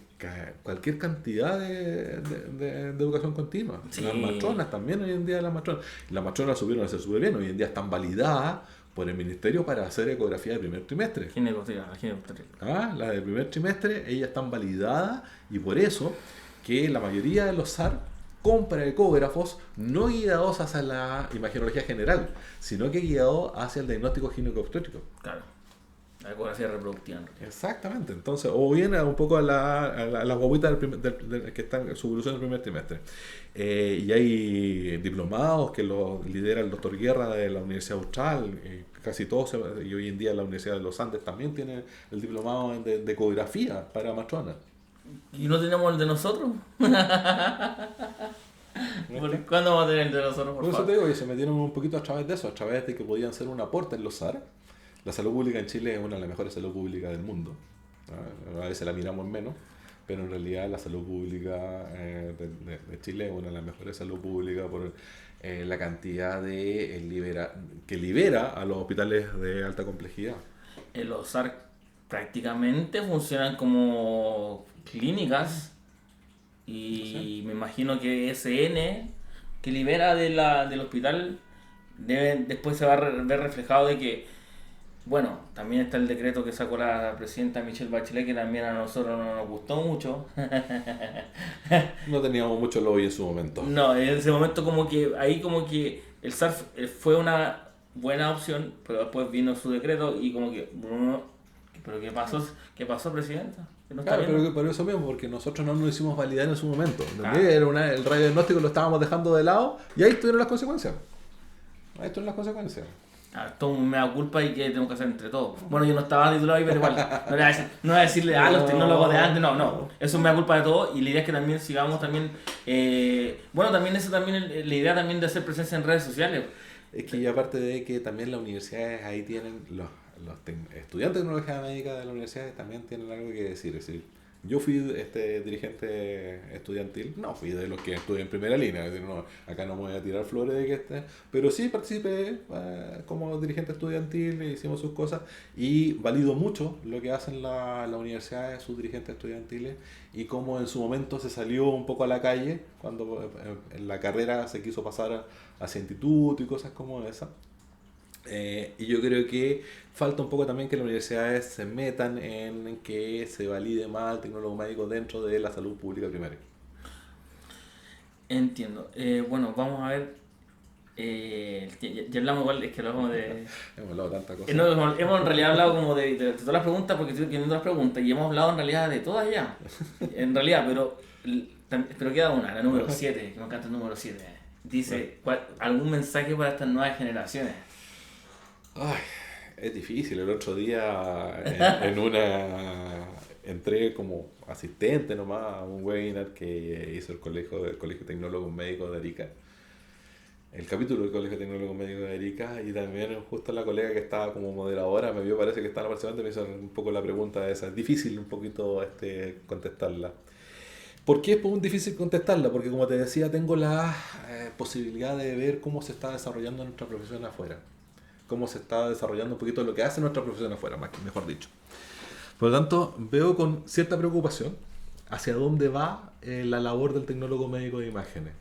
Speaker 2: cualquier cantidad de educación continua. Sí. Las matronas también hoy en día, las matronas subieron a ser súper bien. Hoy en día están validadas por el ministerio para hacer ecografía de primer trimestre. La de primer trimestre, ellas están validadas y por eso que la mayoría de los SAR compra ecógrafos no guiados hacia la imagenología general, sino que guiados hacia el diagnóstico gineco-obstétrico.
Speaker 1: Claro, la ecografía reproductiva.
Speaker 2: Exactamente, entonces, o bien un poco a la guaguita que están en su evolución del primer trimestre. Y hay diplomados que los lidera el doctor Guerra de la Universidad Austral, casi todos, y hoy en día la Universidad de los Andes también tiene el diplomado de ecografía para matronas.
Speaker 1: ¿Y no tenemos el de nosotros? ¿Cuándo vamos a tener el de nosotros?
Speaker 2: Por eso te digo que se metieron un poquito a través de eso, a través de que podían ser un aporte en los SAR. La salud pública en Chile es una de las mejores salud públicas del mundo. A veces la miramos menos, pero en realidad la salud pública de Chile es una de las mejores salud públicas por la cantidad que libera a los hospitales de alta complejidad.
Speaker 1: Los SAR prácticamente funcionan como clínicas y me imagino que SN que libera del hospital después se va a ver reflejado de que, bueno, también está el decreto que sacó la presidenta Michelle Bachelet, que también a nosotros no nos gustó mucho.
Speaker 2: No teníamos mucho lobby en su momento.
Speaker 1: No, en ese momento como que el SAR fue una buena opción, pero después vino su decreto y como que... ¿Pero qué pasó, presidenta?
Speaker 2: Claro, pero por eso mismo, porque nosotros no nos hicimos validar en su momento. El radiodiagnóstico lo estábamos dejando de lado y ahí estuvieron las consecuencias.
Speaker 1: Esto me da culpa y que tenemos que hacer entre todos. Bueno, yo no estaba titulado ahí, pero igual. No voy a decirle a los tecnólogos de antes, no. Eso me da culpa de todos y la idea es que también sigamos también... la idea también de hacer presencia en redes sociales.
Speaker 2: Es que y aparte de que también las universidades ahí tienen los estudiantes de tecnología médica de las universidades también tienen algo que decir. Es decir, yo fui dirigente estudiantil, no fui de los que estudié en primera línea, es decir, acá no me voy a tirar flores de que pero sí participé como dirigente estudiantil, hicimos sus cosas y valido mucho lo que hacen las universidades, sus dirigentes estudiantiles y cómo en su momento se salió un poco a la calle cuando en la carrera se quiso pasar hacia instituto y cosas como esas. Y yo creo que falta un poco también que las universidades se metan en que se valide más el tecnólogo médico dentro de la salud pública primaria.
Speaker 1: Entiendo. Bueno, vamos a ver Ya hablamos igual, es que hablamos de...
Speaker 2: Hemos hablado de tantas cosas.
Speaker 1: No, hemos en realidad hablado como de todas las preguntas, porque estoy teniendo las preguntas, y hemos hablado en realidad de todas ya. En realidad, pero queda una, la número 7, que me encanta el número 7. Dice, ¿algún mensaje para estas nuevas generaciones?
Speaker 2: Ay, es difícil. El otro día en una entré como asistente nomás a un webinar que hizo el Colegio Tecnólogo Médico de Arica. El capítulo del Colegio Tecnólogo Médico de Arica, y también justo la colega que estaba como moderadora me vio, parece que estaba participando, me hizo un poco la pregunta esa. Es difícil un poquito contestarla. ¿Por qué es difícil contestarla? Porque como te decía, tengo la posibilidad de ver cómo se está desarrollando nuestra profesión afuera. Cómo se está desarrollando un poquito lo que hace nuestra profesión afuera, mejor dicho. Por lo tanto, veo con cierta preocupación hacia dónde va la labor del tecnólogo médico de imágenes.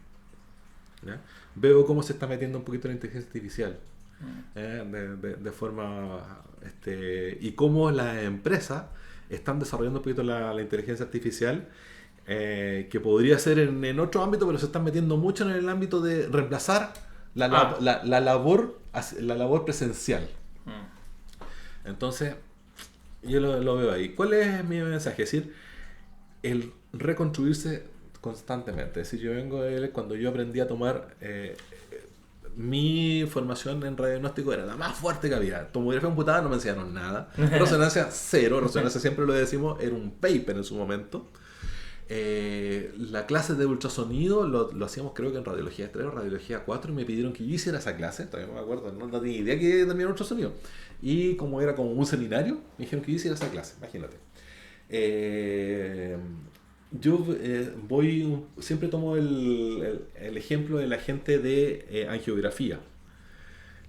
Speaker 2: ¿Ya? Veo cómo se está metiendo un poquito la inteligencia artificial de forma y cómo las empresas están desarrollando un poquito la inteligencia artificial, que podría ser en otro ámbito, pero se están metiendo mucho en el ámbito de reemplazar la labor presencial. Entonces yo lo veo ahí. ¿Cuál es mi mensaje? Es decir, el reconstruirse constantemente. Es decir, yo vengo de él cuando yo aprendí a tomar mi formación en radiodiagnóstico era la más fuerte que había. Tomografía computada no me enseñaron nada. Resonancia cero. Resonancia siempre lo decimos, era un paper en su momento. La clase de ultrasonido lo hacíamos creo que en radiología 3 o radiología 4 y me pidieron que yo hiciera esa clase. Todavía no me acuerdo, no tenía idea que también ultrasonido. Y como era como un seminario, me dijeron que yo hiciera esa clase, imagínate. Yo siempre tomo el ejemplo de la gente de angiografía.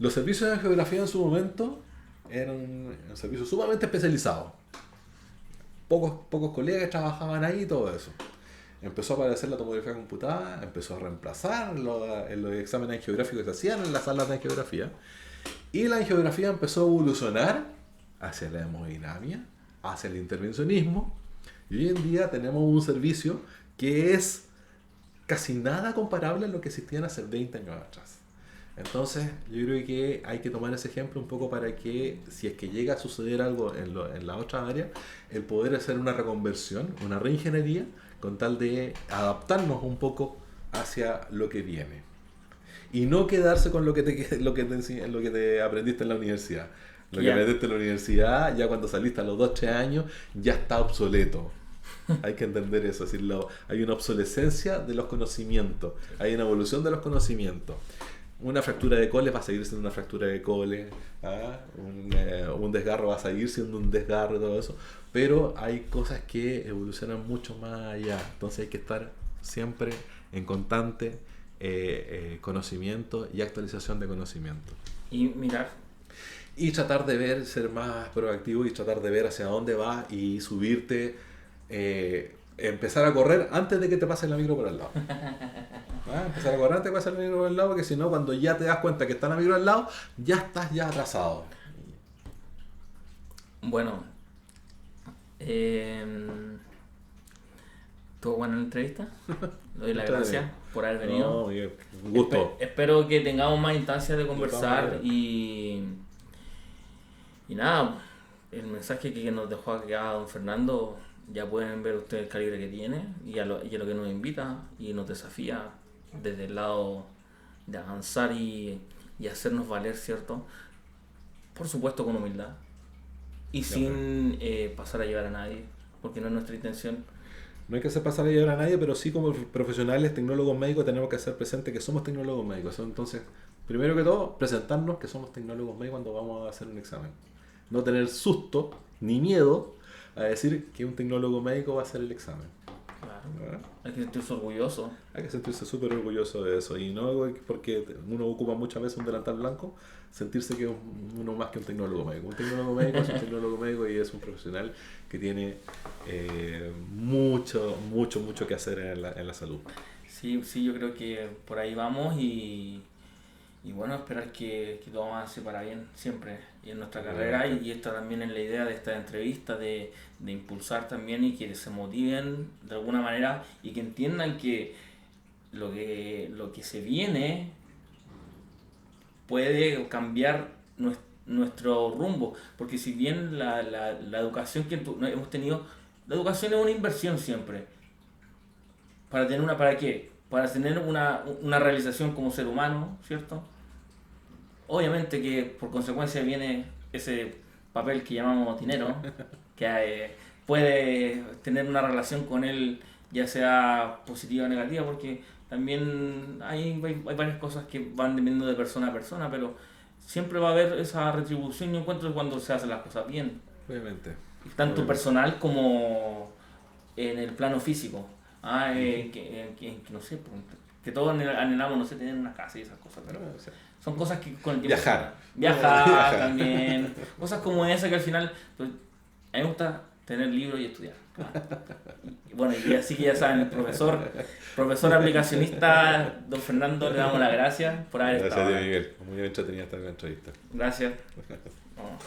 Speaker 2: Los servicios de angiografía en su momento eran un servicio sumamente especializado. Pocos colegas trabajaban ahí y todo eso. Empezó a aparecer la tomografía computada, empezó a reemplazar los exámenes angiográficos que se hacían en las salas de angiografía. Y la angiografía empezó a evolucionar hacia la hemodinamia, hacia el intervencionismo. Y hoy en día tenemos un servicio que es casi nada comparable a lo que existían hace 20 años atrás. Entonces, yo creo que hay que tomar ese ejemplo un poco para que, si es que llega a suceder algo en la otra área, el poder hacer una reconversión, una reingeniería, con tal de adaptarnos un poco hacia lo que viene. Y no quedarse con lo que te aprendiste en la universidad. Lo que aprendiste en la universidad, ya cuando saliste a los 2-3 años, ya está obsoleto. Hay que entender eso. Es decir, hay una obsolescencia de los conocimientos, hay una evolución de los conocimientos. Una fractura de coles va a seguir siendo una fractura de coles, un desgarro va a seguir siendo un desgarro y todo eso, pero hay cosas que evolucionan mucho más allá. Entonces hay que estar siempre en constante conocimiento y actualización de conocimiento.
Speaker 1: Y mirar.
Speaker 2: Y tratar de ver, ser más proactivo y tratar de ver hacia dónde va y subirte, empezar a correr antes de que te pase la micro por al lado. Empezar a correr antes de que pase la micro por al lado, porque si no, cuando ya te das cuenta que está la micro al lado, ya estás atrasado.
Speaker 1: Bueno, ¿estuvo buena la entrevista? Le doy las gracias por haber venido.
Speaker 2: Un gusto.
Speaker 1: Espero que tengamos más instancias de conversar y nada, el mensaje que nos dejó acá don Fernando, ya pueden ver ustedes el calibre que tiene y a lo que nos invita y nos desafía desde el lado de avanzar y hacernos valer, ¿cierto? Por supuesto con humildad y sin pasar a llevar a nadie, porque no es nuestra intención.
Speaker 2: No hay que hacer pasar a llevar a nadie, pero sí como profesionales, tecnólogos médicos, tenemos que hacer presente que somos tecnólogos médicos. Entonces, primero que todo, presentarnos que somos tecnólogos médicos cuando vamos a hacer un examen. No tener susto ni miedo a decir que un tecnólogo médico va a hacer el examen.
Speaker 1: Claro. Hay que sentirse orgulloso.
Speaker 2: Hay que sentirse súper orgulloso de eso. Y no porque uno ocupa muchas veces un delantal blanco, sentirse que es uno más que un tecnólogo médico. Un tecnólogo médico es un tecnólogo médico y es un profesional que tiene mucho que hacer en la salud.
Speaker 1: Sí, yo creo que por ahí vamos y bueno, esperar que todo avance para bien siempre y en nuestra carrera, y esta también es la idea de esta entrevista, de impulsar también y que se motiven de alguna manera y que entiendan que lo que se viene puede cambiar nuestro rumbo, porque si bien la educación que hemos tenido, la educación es una inversión siempre, ¿para qué? Para tener una realización como ser humano, ¿cierto? Obviamente que por consecuencia viene ese papel que llamamos dinero, que puede tener una relación con él, ya sea positiva o negativa, porque también hay varias cosas que van dependiendo de persona a persona, pero siempre va a haber esa retribución, yo encuentro, cuando se hacen las cosas bien,
Speaker 2: Obviamente.
Speaker 1: tanto
Speaker 2: Obviamente.
Speaker 1: personal como en el plano físico.
Speaker 2: Ujú.
Speaker 1: Que no sé, pues, que todos anhelamos, no sé, tener una casa y esas cosas, pero
Speaker 2: Ah, o sea,
Speaker 1: son cosas que con el tiempo...
Speaker 2: viajar.
Speaker 1: Viajar
Speaker 2: Viajar.
Speaker 1: también, cosas como esa que al final, pues, a mí me gusta tener libros y estudiar. Y bueno, y así que ya saben, el profesor aplicacionista, don Fernando, le damos las gracias por haber
Speaker 2: Gracias a
Speaker 1: estado
Speaker 2: ti,
Speaker 1: acá.
Speaker 2: Miguel. Muy entretenida esta entrevista.
Speaker 1: Gracias. Vamos.